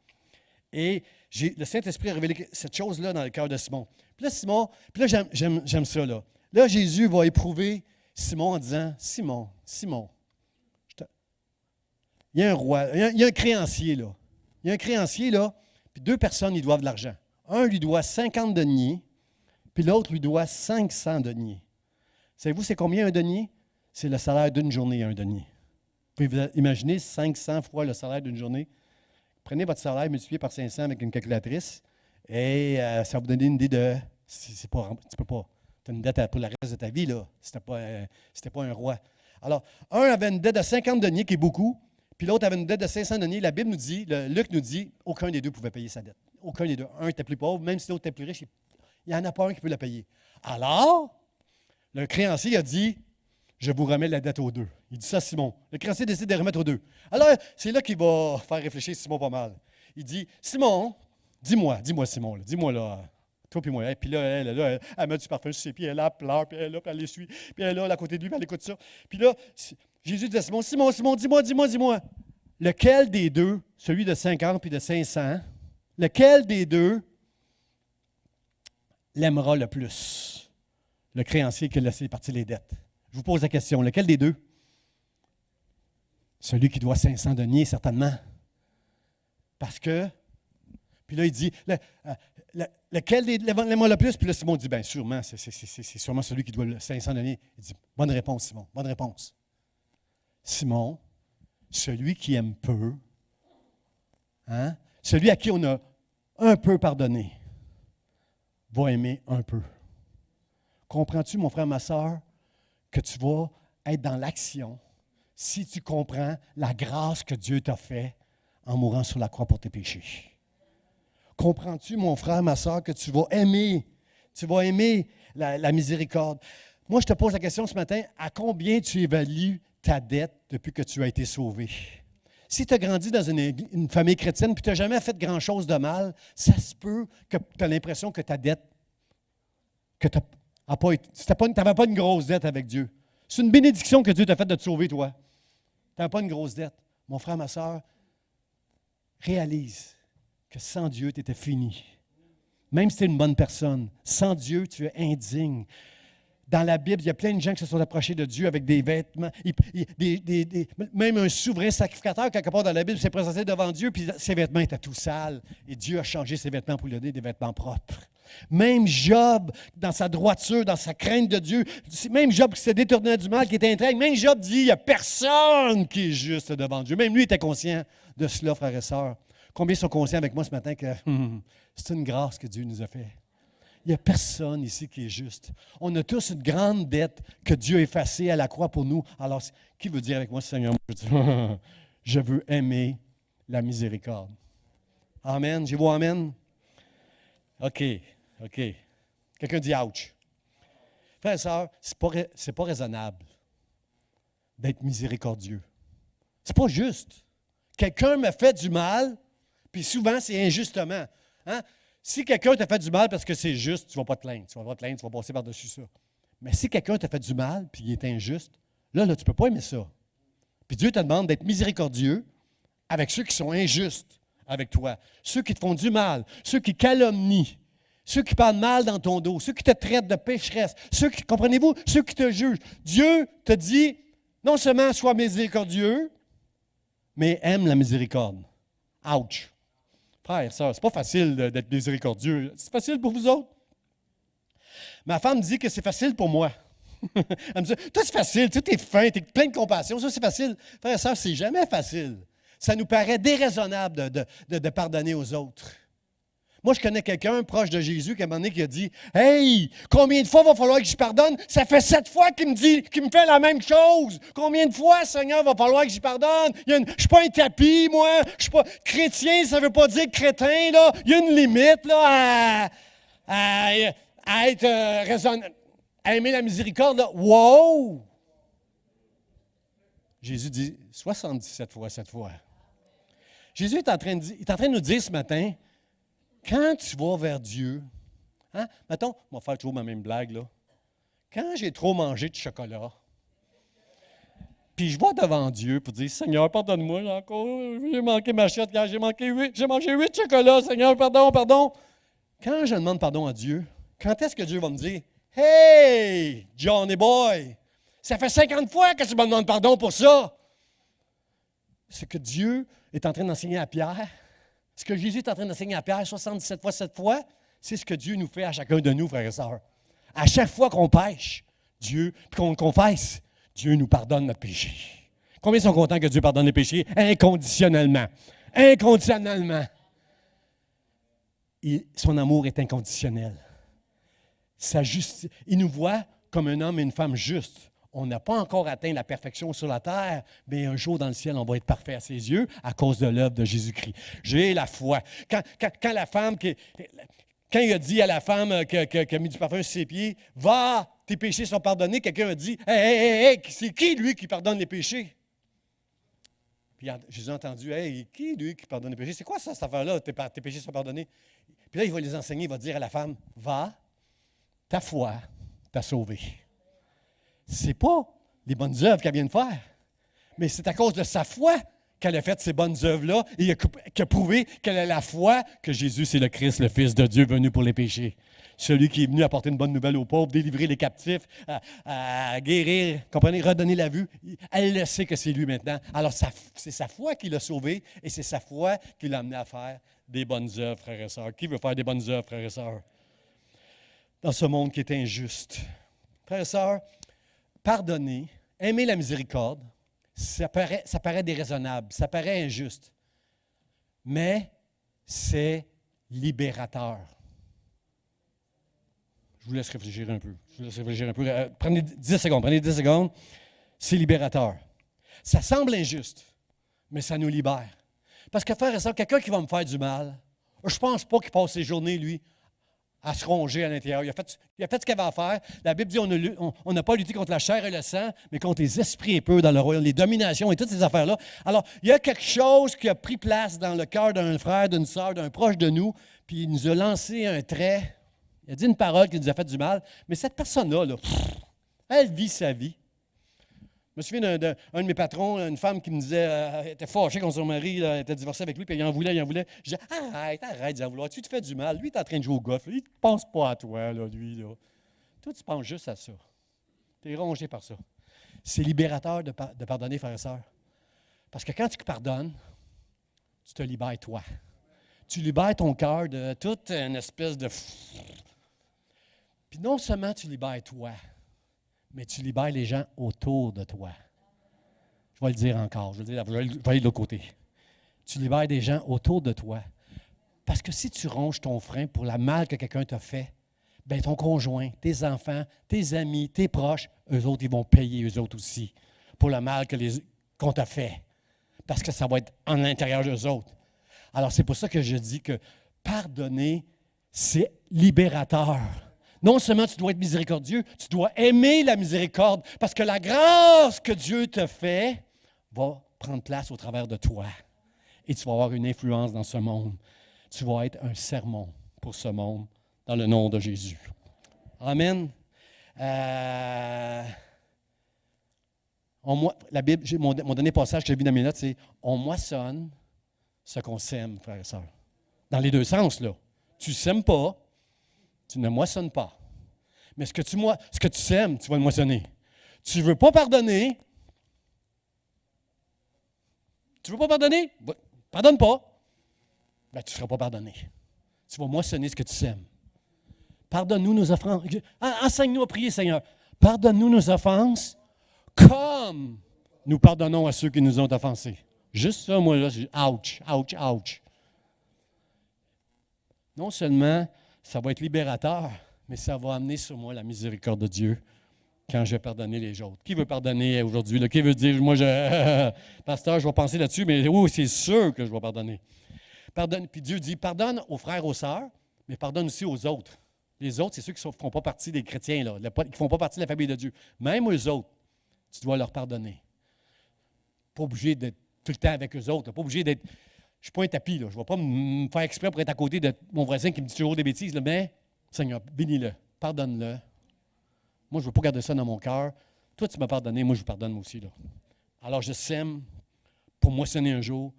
Et le Saint-Esprit a révélé cette chose-là dans le cœur de Simon. Puis là, j'aime ça, là. Là, Jésus va éprouver Simon en disant, Simon, il y a un roi, il y a un créancier, là. Il y a un créancier, là, puis 2 personnes, ils doivent de l'argent. Un lui doit 50 deniers, puis l'autre lui doit 500 deniers. Savez-vous, c'est combien un denier? C'est le salaire d'une journée, un denier. Vous pouvez vous imaginer 500 fois le salaire d'une journée. Prenez votre salaire, multiplié par 500 avec une calculatrice, et ça va vous donner une idée de... tu peux pas. Tu as une dette pour le reste de ta vie, là. C'était pas un roi. Alors, un avait une dette de 50 deniers, qui est beaucoup, puis l'autre avait une dette de 500 deniers. La Bible nous dit, Luc nous dit, aucun des deux pouvait payer sa dette. Aucun des deux. Un était plus pauvre, même si l'autre était plus riche, il n'y en a pas un qui peut la payer. Alors... le créancier a dit, je vous remets la dette aux 2. Il dit ça à Simon. Le créancier décide de remettre aux 2. Alors, c'est là qu'il va faire réfléchir Simon pas mal. Il dit, Simon, dis-moi Simon, dis-moi là, toi puis moi. Et puis là, elle met du parfum sur ses pieds, elle pleure, puis elle l'essuie, puis elle est là à côté de lui, puis elle écoute ça. Puis là, Jésus dit à Simon, dis-moi, lequel des deux, celui de 50 puis de 500, lequel des deux l'aimera le plus? Le créancier qui a laissé partir les dettes. Je vous pose la question, lequel des deux? Celui qui doit 500 deniers, certainement. Parce que, puis là, il dit, lequel l'aimera le plus? Puis là, Simon dit, bien, sûrement, c'est sûrement celui qui doit 500 deniers. Il dit, bonne réponse, Simon, bonne réponse. Simon, celui qui aime peu, celui à qui on a un peu pardonné, va aimer un peu. Comprends-tu, mon frère, ma soeur, que tu vas être dans l'action si tu comprends la grâce que Dieu t'a faite en mourant sur la croix pour tes péchés? Comprends-tu, mon frère, ma soeur, que tu vas aimer la miséricorde? Moi, je te pose la question ce matin, à combien tu évalues ta dette depuis que tu as été sauvé? Si tu as grandi dans une famille chrétienne et tu n'as jamais fait grand-chose de mal, ça se peut que tu as l'impression que ta dette, que tu n'avais pas une grosse dette avec Dieu. C'est une bénédiction que Dieu t'a faite de te sauver, toi. Tu n'avais pas une grosse dette. Mon frère, ma soeur, réalise que sans Dieu, tu étais fini. Même si tu es une bonne personne, sans Dieu, tu es indigne. Dans la Bible, il y a plein de gens qui se sont approchés de Dieu avec des vêtements. Même un souverain sacrificateur, quelque part dans la Bible, s'est présenté devant Dieu, puis ses vêtements étaient tout sales. Et Dieu a changé ses vêtements pour lui donner des vêtements propres. Même Job, dans sa droiture, dans sa crainte de Dieu, même Job qui s'est détourné du mal, qui était intègre, même Job dit, il n'y a personne qui est juste devant Dieu. Même lui était conscient de cela, frères et sœurs. Combien sont conscients avec moi ce matin que c'est une grâce que Dieu nous a fait? Il n'y a personne ici qui est juste. On a tous une grande dette que Dieu a effacée à la croix pour nous. Alors, qui veut dire avec moi, Seigneur, je veux aimer la miséricorde. Amen. J'ai vu amen? OK. Quelqu'un dit ouch. Frères et sœurs, c'est pas raisonnable d'être miséricordieux. C'est pas juste. Quelqu'un m'a fait du mal, Puis souvent, c'est injustement. Hein? Si quelqu'un t'a fait du mal parce que c'est juste, tu ne vas pas te plaindre. Tu ne vas pas te plaindre, tu vas passer par-dessus ça. Mais si quelqu'un t'a fait du mal puis il est injuste, là, tu ne peux pas aimer ça. Puis Dieu te demande d'être miséricordieux avec ceux qui sont injustes avec toi, ceux qui te font du mal, ceux qui calomnient, ceux qui parlent mal dans ton dos, ceux qui te traitent de pécheresse, ceux qui, comprenez-vous, ceux qui te jugent. Dieu te dit, non seulement sois miséricordieux, mais aime la miséricorde. Ouch! Frère, ça, c'est pas facile d'être miséricordieux. C'est facile pour vous autres? Ma femme dit que c'est facile pour moi. Elle me dit, toi, c'est facile, tu es fin, tu es plein de compassion, ça, c'est facile. Frère et sœur, c'est jamais facile. Ça nous paraît déraisonnable de pardonner aux autres. Moi, je connais quelqu'un proche de Jésus qui, à un moment donné, qui a dit, « Hey, combien de fois va falloir que je pardonne? Ça fait 7 fois qu'il me dit, qu'il me fait la même chose. Combien de fois, Seigneur, va falloir que j'y pardonne? Je ne suis pas un tapis, moi. Je ne suis pas chrétien, ça ne veut pas dire crétin, là. Il y a une limite, là, à être raisonnable. À aimer la miséricorde, là. Wow! Jésus dit 77 fois, 7 fois. Jésus est en train de nous dire ce matin, quand tu vas vers Dieu, hein, mettons, on va faire toujours ma même blague, là. Quand j'ai trop mangé de chocolat, puis je vais devant Dieu pour dire, Seigneur, pardonne-moi, j'ai manqué ma chute, j'ai mangé 8 chocolats, Seigneur, pardon. Quand je demande pardon à Dieu, quand est-ce que Dieu va me dire, Hey, Johnny boy, ça fait 50 fois que tu me demandes pardon pour ça. Ce que Dieu est en train d'enseigner à Pierre, ce que Jésus est en train d'enseigner à Pierre 77 fois, 7 fois, c'est ce que Dieu nous fait à chacun de nous, frères et sœurs. À chaque fois qu'on pêche, Dieu, puis qu'on le confesse, Dieu nous pardonne notre péché. Combien sont contents que Dieu pardonne les péchés? Inconditionnellement. Inconditionnellement. Son amour est inconditionnel. Il nous voit comme un homme et une femme justes. On n'a pas encore atteint la perfection sur la terre, mais un jour dans le ciel, on va être parfait à ses yeux à cause de l'œuvre de Jésus-Christ. J'ai la foi. Quand la femme, quand il a dit à la femme qui a mis du parfum sur ses pieds, « Va, tes péchés sont pardonnés », quelqu'un a dit, « Hey, c'est qui lui qui pardonne les péchés? » Puis Jésus a entendu, « Hey, qui lui qui pardonne les péchés? C'est quoi ça, cette affaire-là, tes péchés sont pardonnés? » Puis là, il va les enseigner, il va dire à la femme, « Va, ta foi t'a sauvé. » Ce n'est pas les bonnes œuvres qu'elle vient de faire, mais c'est à cause de sa foi qu'elle a fait ces bonnes œuvres-là et qu'elle a prouvé qu'elle a la foi que Jésus, c'est le Christ, le Fils de Dieu, venu pour les péchés. Celui qui est venu apporter une bonne nouvelle aux pauvres, délivrer les captifs, à guérir, comprenez, redonner la vue. Elle le sait que c'est lui maintenant. Alors, c'est sa foi qui l'a sauvé et c'est sa foi qui l'a amené à faire des bonnes œuvres, frères et sœurs. Qui veut faire des bonnes œuvres, frères et sœurs? Dans ce monde qui est injuste. Frères et sœurs, pardonner, aimer la miséricorde, ça paraît déraisonnable, ça paraît injuste, mais c'est libérateur. Je vous laisse réfléchir un peu. Prenez 10 secondes. C'est libérateur. Ça semble injuste, mais ça nous libère. Parce que, frères et sœurs, quelqu'un qui va me faire du mal, je ne pense pas qu'il passe ses journées, lui, à se ronger à l'intérieur. Il a fait ce qu'il avait à faire. La Bible dit on n'a pas lutté contre la chair et le sang, mais contre les esprits épeux dans le royaume, les dominations et toutes ces affaires-là. Alors, il y a quelque chose qui a pris place dans le cœur d'un frère, d'une sœur, d'un proche de nous, puis il nous a lancé un trait. Il a dit une parole qui nous a fait du mal, mais cette personne-là, elle vit sa vie. Je me souviens d'un de mes patrons, une femme qui me disait, elle était fâchée contre son mari, elle était divorcée avec lui, puis il en voulait. Je disais, arrête d'en vouloir, tu te fais du mal. Lui, il est en train de jouer au golf. Lui, il ne pense pas à toi, là, lui. Là. Toi, tu penses juste à ça. Tu es rongé par ça. C'est libérateur de pardonner, frères et sœurs. Parce que quand tu pardonnes, tu te libères toi. Tu libères ton cœur de toute une espèce de... Puis non seulement tu libères toi, mais tu libères les gens autour de toi. Je vais le dire encore, je vais aller de l'autre côté. Tu libères des gens autour de toi. Parce que si tu ronges ton frein pour la mal que quelqu'un t'a fait, bien ton conjoint, tes enfants, tes amis, tes proches, eux autres, ils vont payer eux autres aussi pour le mal qu'on t'a fait. Parce que ça va être en l'intérieur d'eux autres. Alors c'est pour ça que je dis que pardonner, c'est libérateur. Non seulement tu dois être miséricordieux, tu dois aimer la miséricorde parce que la grâce que Dieu te fait va prendre place au travers de toi. et tu vas avoir une influence dans ce monde. Tu vas être un sermon pour ce monde dans le nom de Jésus. Amen. La Bible, mon dernier passage que j'ai vu dans mes notes, c'est « On moissonne ce qu'on sème, frères et sœurs. » Dans les deux sens, là. Tu ne sèmes pas, tu ne moissonnes pas. Mais ce que tu sèmes, tu vas le moissonner. Tu ne veux pas pardonner. Tu ne veux pas pardonner? Pardonne pas. Ben, tu ne seras pas pardonné. Tu vas moissonner ce que tu sèmes. Pardonne-nous nos offenses. Enseigne-nous à prier, Seigneur. Pardonne-nous nos offenses comme nous pardonnons à ceux qui nous ont offensés. Juste ça, moi, là, ouch, ouch, ouch. Non seulement ça va être libérateur, mais ça va amener sur moi la miséricorde de Dieu quand je vais pardonner les autres. Qui veut pardonner aujourd'hui? Là? Qui veut dire, moi, pasteur, je vais penser là-dessus, mais oui, c'est sûr que je vais pardonner. Puis Dieu dit, pardonne aux frères, aux sœurs, mais pardonne aussi aux autres. Les autres, c'est ceux qui ne font pas partie des chrétiens, là, qui ne font pas partie de la famille de Dieu. Même aux autres, tu dois leur pardonner. Pas obligé d'être tout le temps avec eux autres. Pas obligé d'être... Je ne suis pas un tapis, là. Je ne vais pas me faire exprès pour être à côté de mon voisin qui me dit toujours des bêtises, là, mais Seigneur, bénis-le, pardonne-le. Moi, je ne veux pas garder ça dans mon cœur. Toi, tu m'as pardonné, moi, je vous pardonne moi aussi. Là. Alors, je sème pour moissonner un jour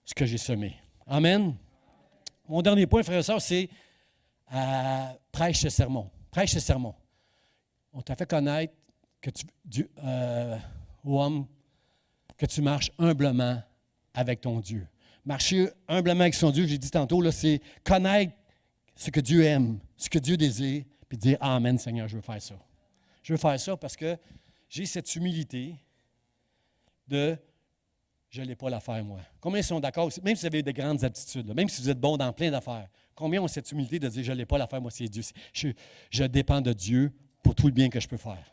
ce que j'ai semé. Amen. Mon dernier point, frère et sœur, c'est prêche ce sermon. Prêche ce sermon. On t'a fait connaître que au homme, que tu marches humblement avec ton Dieu. Marcher humblement avec son Dieu, j'ai dit tantôt, là, c'est connaître ce que Dieu aime, ce que Dieu désire, puis dire « Amen, Seigneur, je veux faire ça. » Je veux faire ça parce que j'ai cette humilité de « je n'ai pas l'affaire, moi ». Combien sont d'accord? Même si vous avez de grandes aptitudes, là, même si vous êtes bon dans plein d'affaires, combien ont cette humilité de dire « je n'ai pas l'affaire, moi, c'est Dieu. Je dépends de Dieu pour tout le bien que je peux faire. »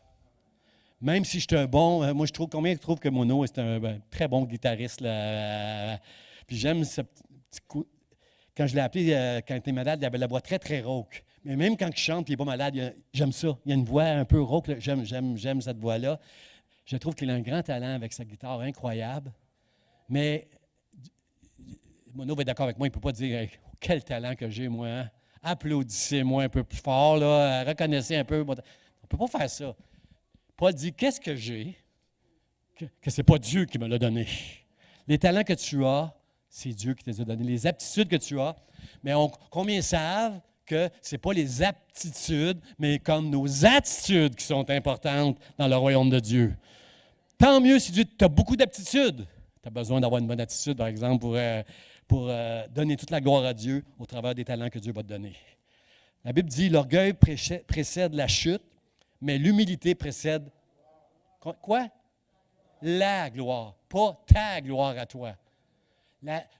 Même si je suis un bon, moi, combien trouvent que Mono est un très bon guitariste, là, puis j'aime ce petit coup. Quand je l'ai appelé, quand il était malade, il avait la voix très, très rauque. Mais même quand il chante et il n'est pas malade, j'aime ça. Il y a une voix un peu rauque. J'aime cette voix-là. Je trouve qu'il a un grand talent avec sa guitare incroyable. Mais Mono va être d'accord avec moi. Il ne peut pas dire hey, quel talent que j'ai, moi. Hein? Applaudissez-moi un peu plus fort. Là, reconnaissez un peu. On ne peut pas faire ça. Paul dit qu'est-ce que j'ai que ce n'est pas Dieu qui me l'a donné. Les talents que tu as, c'est Dieu qui te les a donnés. Les aptitudes que tu as, mais combien savent que ce n'est pas les aptitudes, mais comme nos attitudes qui sont importantes dans le royaume de Dieu. Tant mieux si tu as beaucoup d'aptitudes. Tu as besoin d'avoir une bonne attitude, par exemple, pour donner toute la gloire à Dieu au travers des talents que Dieu va te donner. La Bible dit, l'orgueil précède la chute, mais l'humilité précède... Quoi? La gloire, pas ta gloire à toi.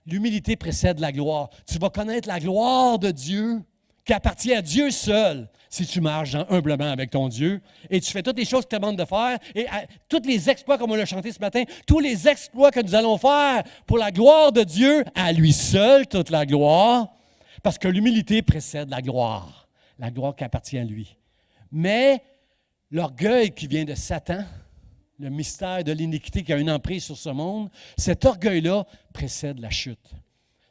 L'humilité précède la gloire. Tu vas connaître la gloire de Dieu qui appartient à Dieu seul si tu marches humblement avec ton Dieu et tu fais toutes les choses qu'il te demande de faire et tous les exploits, comme on l'a chanté ce matin, tous les exploits que nous allons faire pour la gloire de Dieu, à lui seul toute la gloire, parce que l'humilité précède la gloire qui appartient à lui. Mais l'orgueil qui vient de Satan, le mystère de l'iniquité qui a une emprise sur ce monde, cet orgueil-là précède la chute.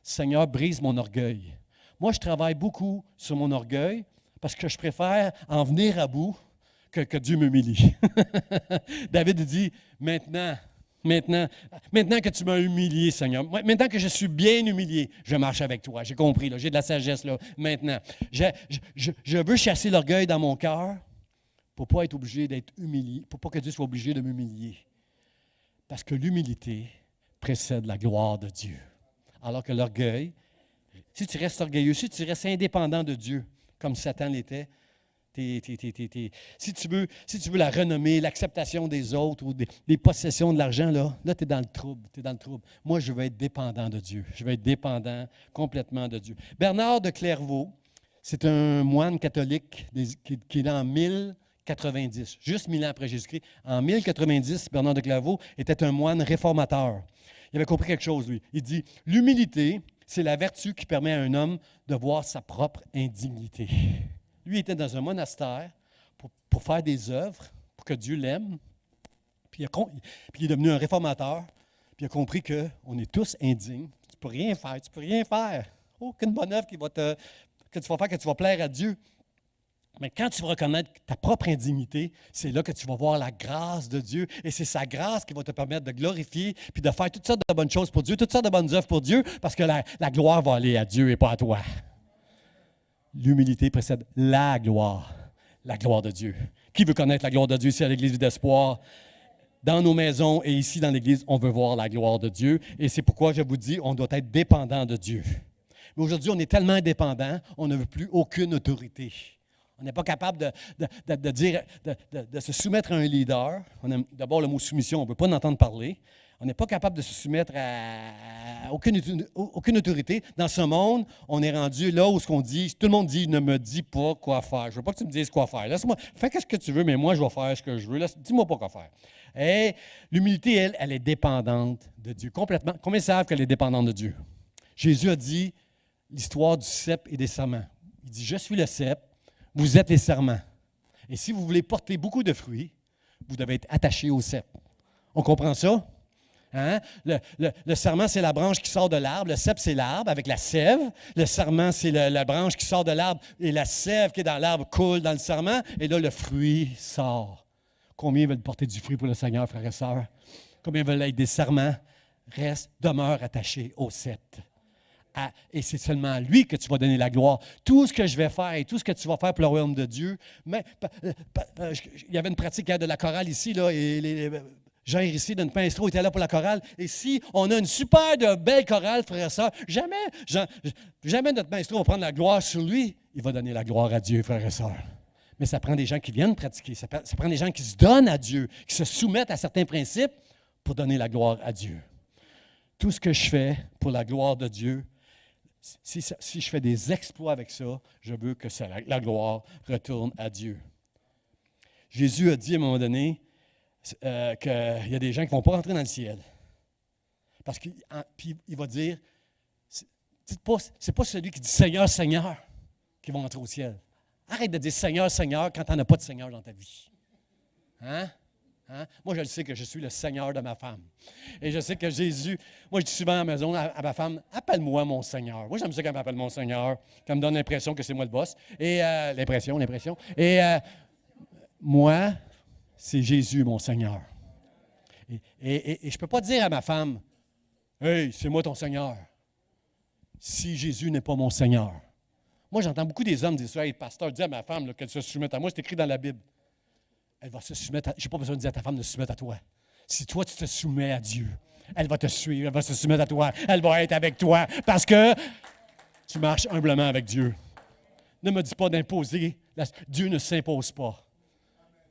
Seigneur, brise mon orgueil. Moi, je travaille beaucoup sur mon orgueil parce que je préfère en venir à bout que Dieu m'humilie. David dit, maintenant que tu m'as humilié, Seigneur, maintenant que je suis bien humilié, je marche avec toi. J'ai compris, là, j'ai de la sagesse là. Maintenant, je veux chasser l'orgueil dans mon cœur. Pour ne pas être obligé d'être humilié, pour pas que Dieu soit obligé de m'humilier. Parce que l'humilité précède la gloire de Dieu. Alors que l'orgueil, si tu restes orgueilleux, si tu restes indépendant de Dieu, comme Satan l'était, si tu veux la renommée, l'acceptation des autres ou des possessions de l'argent, là tu es dans le trouble. Moi, je veux être dépendant de Dieu. Je veux être dépendant complètement de Dieu. Bernard de Clairvaux, c'est un moine catholique qui est en 1090, juste 1000 ans après Jésus-Christ. En 1090, Bernard de Clairvaux était un moine réformateur. Il avait compris quelque chose, lui. Il dit, l'humilité, c'est la vertu qui permet à un homme de voir sa propre indignité. Lui était dans un monastère pour faire des œuvres, pour que Dieu l'aime. Puis il est devenu un réformateur. Puis il a compris qu'on est tous indignes. peux rien faire, tu peux rien faire. Aucune bonne œuvre que tu vas faire, que tu vas plaire à Dieu. Mais quand tu vas reconnaître ta propre indignité, c'est là que tu vas voir la grâce de Dieu. Et c'est sa grâce qui va te permettre de glorifier puis de faire toutes sortes de bonnes choses pour Dieu, toutes sortes de bonnes œuvres pour Dieu, parce que la gloire va aller à Dieu et pas à toi. L'humilité précède la gloire de Dieu. Qui veut connaître la gloire de Dieu ici à l'Église d'Espoir? Dans nos maisons et ici dans l'Église, on veut voir la gloire de Dieu. Et c'est pourquoi je vous dis, on doit être dépendant de Dieu. Mais aujourd'hui, on est tellement indépendant, on ne veut plus aucune autorité. On n'est pas capable de se soumettre à un leader. D'abord, le mot soumission, on ne veut pas en entendre parler. On n'est pas capable de se soumettre à aucune autorité. Dans ce monde, on est rendu là où tout le monde dit « ne me dis pas quoi faire ». Je ne veux pas que tu me dises quoi faire. Laisse-moi, fais ce que tu veux, mais moi, je vais faire ce que je veux. Dis-moi pas quoi faire. Et l'humilité, elle est dépendante de Dieu, complètement. Combien savent qu'elle est dépendante de Dieu? Jésus a dit l'histoire du cep et des serments. Il dit « Je suis le cep, vous êtes les serments. Et si vous voulez porter beaucoup de fruits, vous devez être attaché au cep. » On comprend ça? Hein? Le serment, c'est la branche qui sort de l'arbre. Le cep, c'est l'arbre avec la sève. Le serment, c'est la branche qui sort de l'arbre et la sève qui est dans l'arbre coule dans le serment. Et là, le fruit sort. Combien veulent porter du fruit pour le Seigneur, frères et sœurs? Combien veulent être des serments? Demeure attaché au cep. Et c'est seulement à lui que tu vas donner la gloire. Tout ce que je vais faire et tout ce que tu vas faire pour le royaume de Dieu. Mais il y avait une pratique de la chorale ici, là, et Jean ici de Pinstro était là pour la chorale. Et si on a une super de belle chorale, frères et sœurs, jamais notre Pinstro va prendre la gloire sur lui. Il va donner la gloire à Dieu, frères et sœurs. Mais ça prend des gens qui viennent pratiquer. Ça prend des gens qui se donnent à Dieu, qui se soumettent à certains principes pour donner la gloire à Dieu. Tout ce que je fais pour la gloire de Dieu, si je fais des exploits avec ça, je veux que la gloire retourne à Dieu. Jésus a dit à un moment donné qu'il y a des gens qui ne vont pas rentrer dans le ciel. Parce qu'il va dire, c'est pas celui qui dit Seigneur, Seigneur qui va entrer au ciel. Arrête de dire Seigneur, Seigneur quand tu n'en as pas de Seigneur dans ta vie. Hein? Moi, je le sais que je suis le Seigneur de ma femme. Et je sais que Jésus, moi, je dis souvent à la maison à ma femme, appelle-moi mon Seigneur. Moi, j'aime ça qu'elle m'appelle mon Seigneur, qu'elle me donne l'impression que c'est moi le boss. Et l'impression. Et moi, c'est Jésus, mon Seigneur. Et je ne peux pas dire à ma femme, hey, c'est moi ton Seigneur, si Jésus n'est pas mon Seigneur. Moi, j'entends beaucoup des hommes dire ça, hey, pasteur, dis à ma femme qu'elle se soumette à moi, c'est écrit dans la Bible. Elle va se soumettre je n'ai pas besoin de dire à ta femme de se soumettre à toi. Si toi, tu te soumets à Dieu, elle va te suivre, elle va se soumettre à toi, elle va être avec toi parce que tu marches humblement avec Dieu. Ne me dis pas d'imposer. Dieu ne s'impose pas.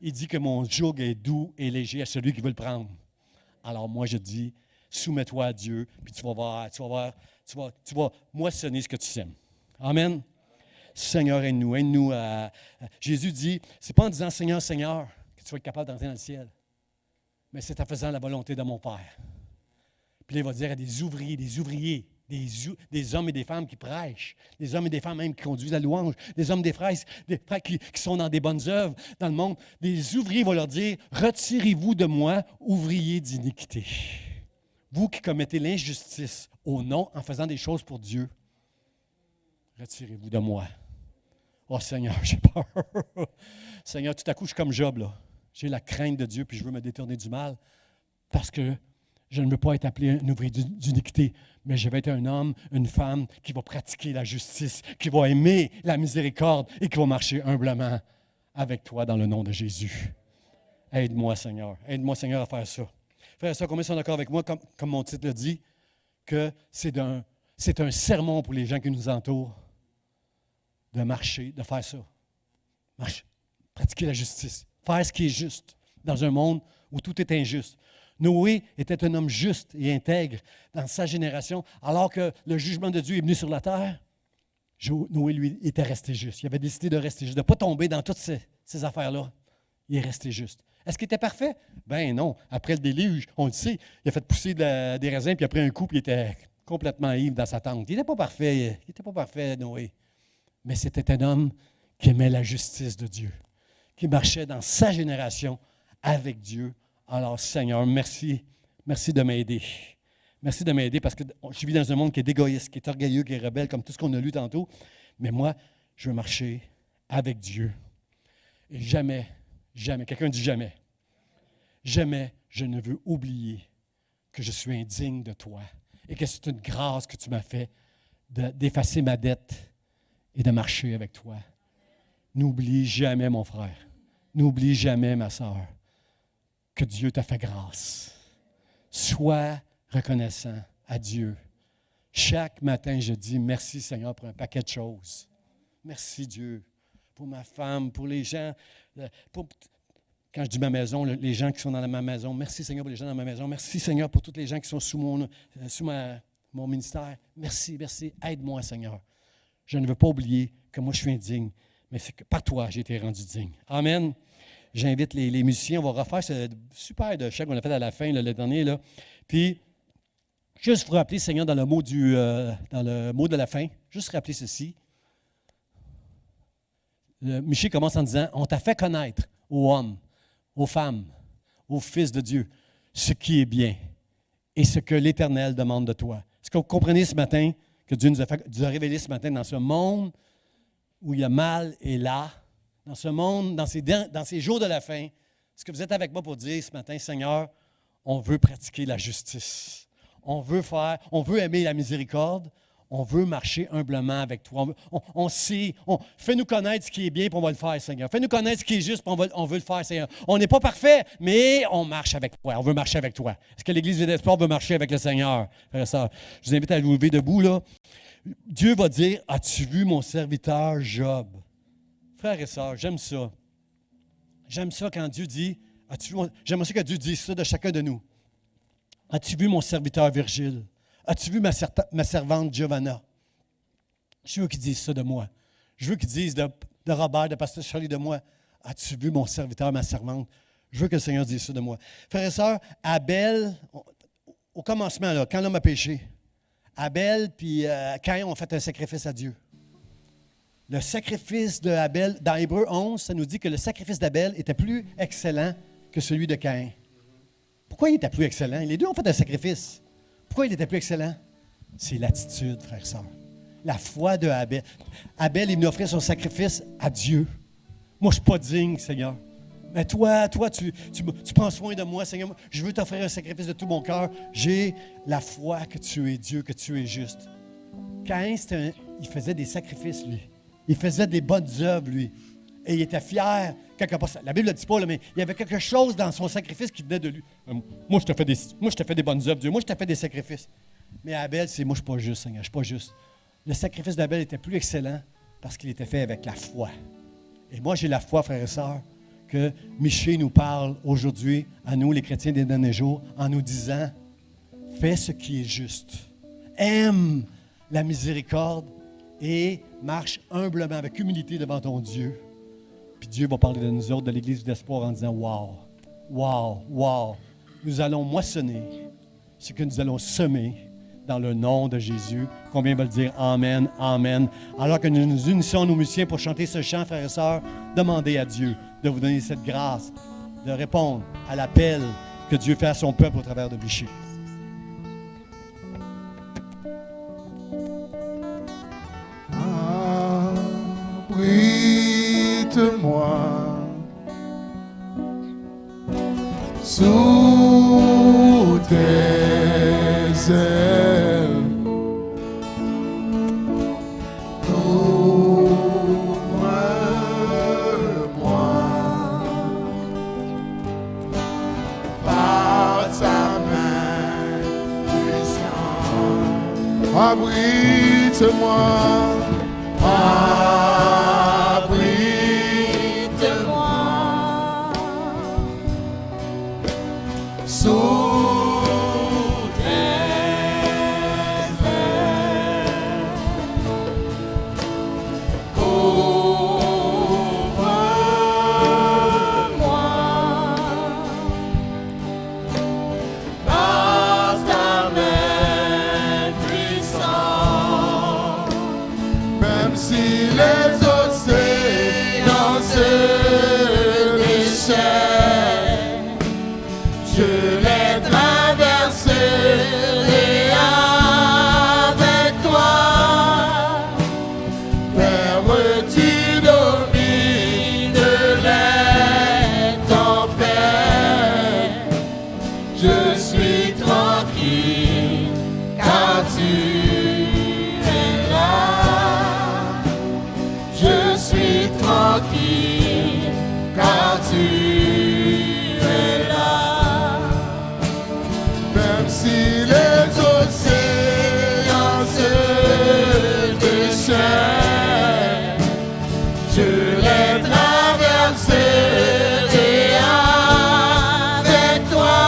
Il dit que mon joug est doux et léger à celui qui veut le prendre. Alors moi, je dis, soumets-toi à Dieu, puis tu vas moissonner ce que tu sèmes. Amen. Seigneur, aide-nous. Jésus dit, c'est pas en disant Seigneur, Seigneur, que tu vas être capable d'entrer dans le ciel, mais c'est en faisant la volonté de mon Père. Puis là, il va dire à des ouvriers, des hommes et des femmes qui prêchent, des hommes et des femmes même qui conduisent la louange, des hommes, des frères qui sont dans des bonnes œuvres dans le monde. Des ouvriers vont leur dire, retirez-vous de moi, ouvriers d'iniquité. Vous qui commettez l'injustice au nom en faisant des choses pour Dieu, retirez-vous de moi. Oh Seigneur, j'ai peur. Seigneur, tout à coup, je suis comme Job, là. J'ai la crainte de Dieu, puis je veux me détourner du mal parce que je ne veux pas être appelé un ouvrier d'iniquité, mais je vais être un homme, une femme qui va pratiquer la justice, qui va aimer la miséricorde et qui va marcher humblement avec toi dans le nom de Jésus. Aide-moi, Seigneur. Aide-moi, Seigneur, à faire ça. Frères et sœurs, combien sont d'accord avec moi, comme mon titre le dit, que c'est un sermon pour les gens qui nous entourent de marcher, de faire ça. Marcher, pratiquer la justice, faire ce qui est juste dans un monde où tout est injuste. Noé était un homme juste et intègre dans sa génération, alors que le jugement de Dieu est venu sur la terre. Noé, lui, était resté juste. Il avait décidé de rester juste, de ne pas tomber dans toutes ces affaires-là. Il est resté juste. Est-ce qu'il était parfait? Ben non. Après le déluge, on le sait, il a fait pousser des raisins, puis après un coup, il était complètement ivre dans sa tente. Il n'était pas parfait, Noé. Mais c'était un homme qui aimait la justice de Dieu, qui marchait dans sa génération avec Dieu. Alors, Seigneur, merci de m'aider. Merci de m'aider parce que je vis dans un monde qui est égoïste, qui est orgueilleux, qui est rebelle, comme tout ce qu'on a lu tantôt. Mais moi, je veux marcher avec Dieu. Et jamais, jamais, quelqu'un dit jamais, jamais je ne veux oublier que je suis indigne de toi et que c'est une grâce que tu m'as fait d'effacer ma dette et de marcher avec toi. N'oublie jamais, mon frère, n'oublie jamais, ma sœur, que Dieu t'a fait grâce. Sois reconnaissant à Dieu. Chaque matin, je dis merci Seigneur pour un paquet de choses. Merci Dieu pour ma femme, pour les gens. Quand je dis ma maison, les gens qui sont dans ma maison, merci Seigneur pour les gens dans ma maison. Merci Seigneur pour tous les gens qui sont sous mon ministère. Merci, merci. Aide-moi Seigneur. Je ne veux pas oublier que moi je suis indigne, mais c'est que par toi j'ai été rendu digne. Amen. J'invite les musiciens, on va refaire ce super de chant qu'on a fait à la fin, le dernier. Là. Puis, juste vous rappeler, Seigneur, dans le mot de la fin, juste rappeler ceci. Michée commence en disant, on t'a fait connaître aux hommes, aux femmes, aux fils de Dieu, ce qui est bien et ce que l'Éternel demande de toi. Est-ce que vous comprenez ce matin que Dieu nous a révélé ce matin dans ce monde où il y a mal et là, dans ce monde, dans ces jours de la fin, est-ce que vous êtes avec moi pour dire ce matin, Seigneur, on veut pratiquer la justice. On veut aimer la miséricorde. On veut marcher humblement avec toi. On sait, fais-nous connaître ce qui est bien, puis on va le faire, Seigneur. Fais-nous connaître ce qui est juste, puis on veut le faire, Seigneur. On n'est pas parfait, mais on marche avec toi. On veut marcher avec toi. Est-ce que l'Église Vie d'Espoir veut marcher avec le Seigneur, frères et sœurs? Je vous invite à vous lever debout, là. Dieu va dire, as-tu vu mon serviteur Job? Frères et sœurs, j'aime ça. J'aime ça quand Dieu dit, j'aime aussi que Dieu dise ça de chacun de nous. As-tu vu mon serviteur Virgile? As-tu vu ma servante Giovanna? Je veux qu'ils disent ça de moi. Je veux qu'ils disent de Robert, de Pasteur Charlie, de moi. As-tu vu mon serviteur, ma servante? Je veux que le Seigneur dise ça de moi. Frères et sœurs, Abel, au commencement, là, quand l'homme a péché, Abel puis Caïn ont fait un sacrifice à Dieu. Le sacrifice d'Abel, dans Hébreux 11, ça nous dit que le sacrifice d'Abel était plus excellent que celui de Caïn. Pourquoi il était plus excellent? Les deux ont fait un sacrifice. Pourquoi il était plus excellent? C'est l'attitude, frères et sœurs. La foi de Abel. Abel, il venait offrir son sacrifice à Dieu. Moi, je ne suis pas digne, Seigneur. Mais toi, tu prends soin de moi, Seigneur. Je veux t'offrir un sacrifice de tout mon cœur. J'ai la foi que tu es Dieu, que tu es juste. Caïn, il faisait des sacrifices, lui. Il faisait des bonnes œuvres, lui. Et il était fier. La Bible ne le dit pas, là, mais il y avait quelque chose dans son sacrifice qui venait de lui. Moi, je te fais des bonnes œuvres, Dieu. Moi, je te fais des sacrifices. Mais Abel, c'est moi, je ne suis pas juste, Seigneur. Je ne suis pas juste. Le sacrifice d'Abel était plus excellent parce qu'il était fait avec la foi. Et moi, j'ai la foi, frères et sœurs, que Michée nous parle aujourd'hui, à nous, les chrétiens des derniers jours, en nous disant, fais ce qui est juste. Aime la miséricorde et marche humblement, avec humilité devant ton Dieu. Puis Dieu va parler de nous autres, de l'Église d'Espoir, en disant, wow, wow, wow, nous allons moissonner ce que nous allons semer dans le nom de Jésus. Combien veulent dire Amen, Amen. Alors que nous nous unissons nos musiciens pour chanter ce chant, frères et sœurs, demandez à Dieu de vous donner cette grâce, de répondre à l'appel que Dieu fait à son peuple au travers de Michée. Abrite-moi sous tes ailes. Ouvre-moi par ta main puissante. Abrite-moi. Abrite-moi sous tes ailes. Ouvre-moi par ta main puissante. Même si les océans se déchaînent, je les traverserai Je suis tranquille, car tu es là. Je suis tranquille, car tu es là. Même si les océans se déchaînent, je les traverserai avec toi.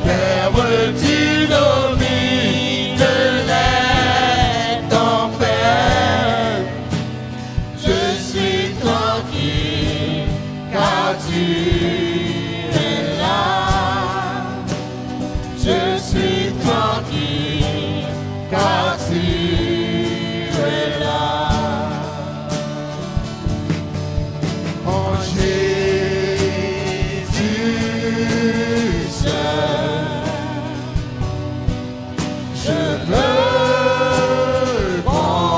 Père, tu domines les tempêtes. Je suis tranquille, car tu es là. Je suis tranquille, car tu es là. En Jésus seul, je me confie.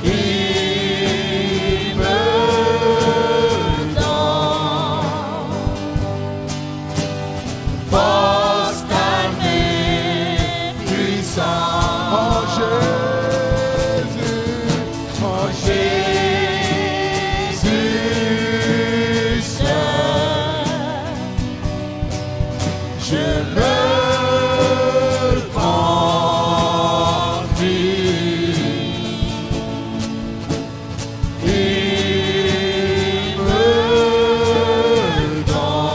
Il me donne force, calme et puissance. En Jésus seul, je me confie. Il me donne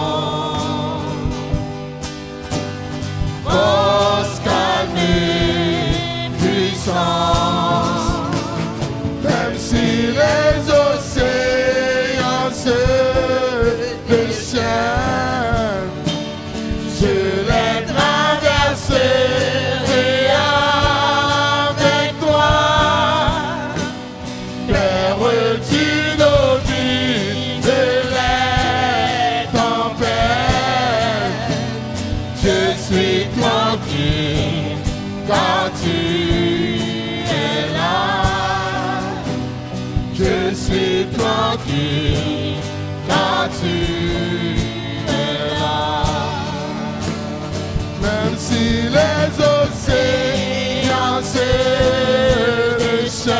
force, calme et puissance. Même si les océans se déchaînent, je les traverserai avec toi. Père, tu domines les tempêtes. Je suis tranquille, car tu es là. Je suis tranquille, car tu es là. Même si les océans se déchaînent,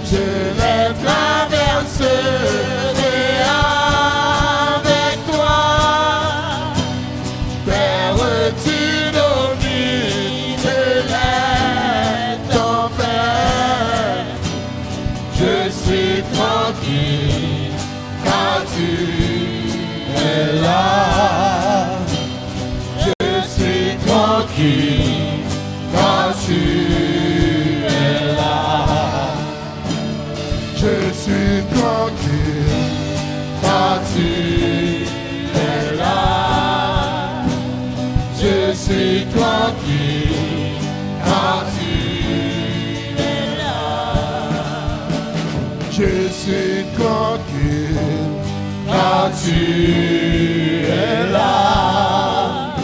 je les traverserai avec toi. Père, tu domines les tempêtes. Je suis tranquille, car tu es là. Je suis tranquille, car tu es là. Je suis tranquille, car tu es là. Je suis tranquille, car tu es là. Je suis tranquille, car tu es là.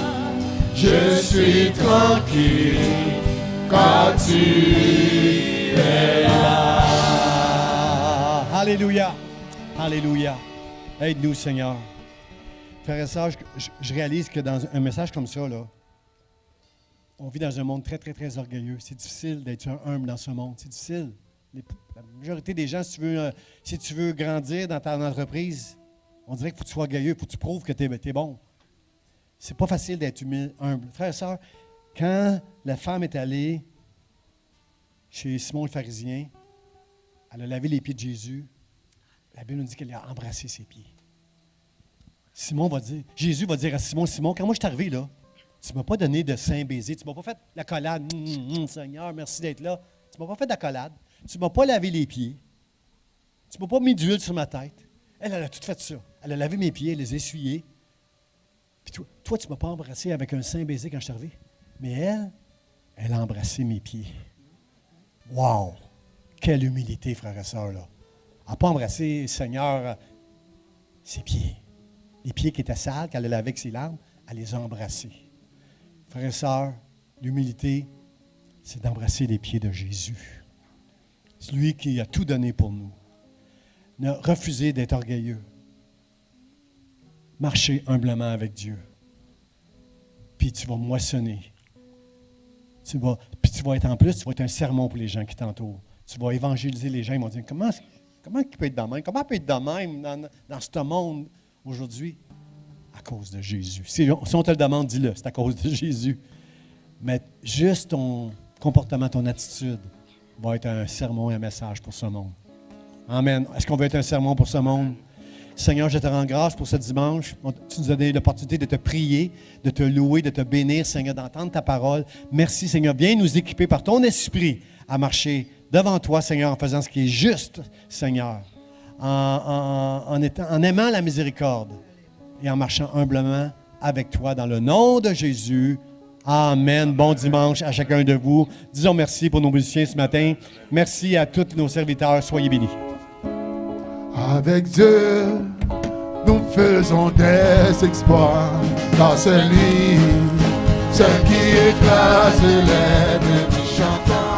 Je suis tranquille, car tu es là. Alléluia. Alléluia. Aide-nous, Seigneur. Frères et sœurs, je réalise que dans un message comme ça, là, on vit dans un monde très, très, très orgueilleux. C'est difficile d'être humble dans ce monde. C'est difficile. La majorité des gens, si tu veux grandir dans ta entreprise, on dirait qu'il faut que tu sois orgueilleux, il faut que tu prouves que tu es bon. C'est pas facile d'être humble. Frères et sœurs, quand la femme est allée chez Simon le pharisien, elle a lavé les pieds de Jésus, la Bible nous dit qu'elle a embrassé ses pieds. Jésus va dire à Simon, Simon, quand moi je suis arrivé là, tu ne m'as pas donné de saint baiser, tu ne m'as pas fait l'accolade, Seigneur, merci d'être là. Tu ne m'as pas fait d'accolade, tu ne m'as pas lavé les pieds, tu ne m'as pas mis d'huile sur ma tête. Elle a tout fait ça. Elle a lavé mes pieds, elle les a essuyés. Puis toi, tu ne m'as pas embrassé avec un saint baiser quand je suis arrivé. Mais elle a embrassé mes pieds. Wow! Quelle humilité, frères et sœurs, là. Elle n'a pas embrassé, Seigneur, ses pieds. Les pieds qui étaient sales, qu'elle a lavé avec ses larmes, elle les a embrassés. Frères et sœurs, l'humilité, c'est d'embrasser les pieds de Jésus. C'est lui qui a tout donné pour nous. Ne refusez d'être orgueilleux. Marchez humblement avec Dieu. Puis tu vas moissonner. Puis tu vas être en plus, tu vas être un sermon pour les gens qui t'entourent. Tu vas évangéliser les gens. Ils vont dire, comment il peut être de même? Comment il peut être de même dans ce monde aujourd'hui? À cause de Jésus. Si on te le demande, dis-le, c'est à cause de Jésus. Mais juste ton comportement, ton attitude va être un sermon et un message pour ce monde. Amen. Est-ce qu'on veut être un sermon pour ce monde? Seigneur, je te rends grâce pour ce dimanche. Tu nous as donné l'opportunité de te prier, de te louer, de te bénir, Seigneur, d'entendre ta parole. Merci, Seigneur. Viens nous équiper par ton esprit à marcher devant toi, Seigneur, en faisant ce qui est juste, Seigneur, en aimant la miséricorde et en marchant humblement avec toi dans le nom de Jésus. Amen. Bon dimanche à chacun de vous. Disons merci pour nos musiciens ce matin. Merci à tous nos serviteurs. Soyez bénis. Avec Dieu, nous faisons des exploits, car c'est lui, celui qui écrase les méchants.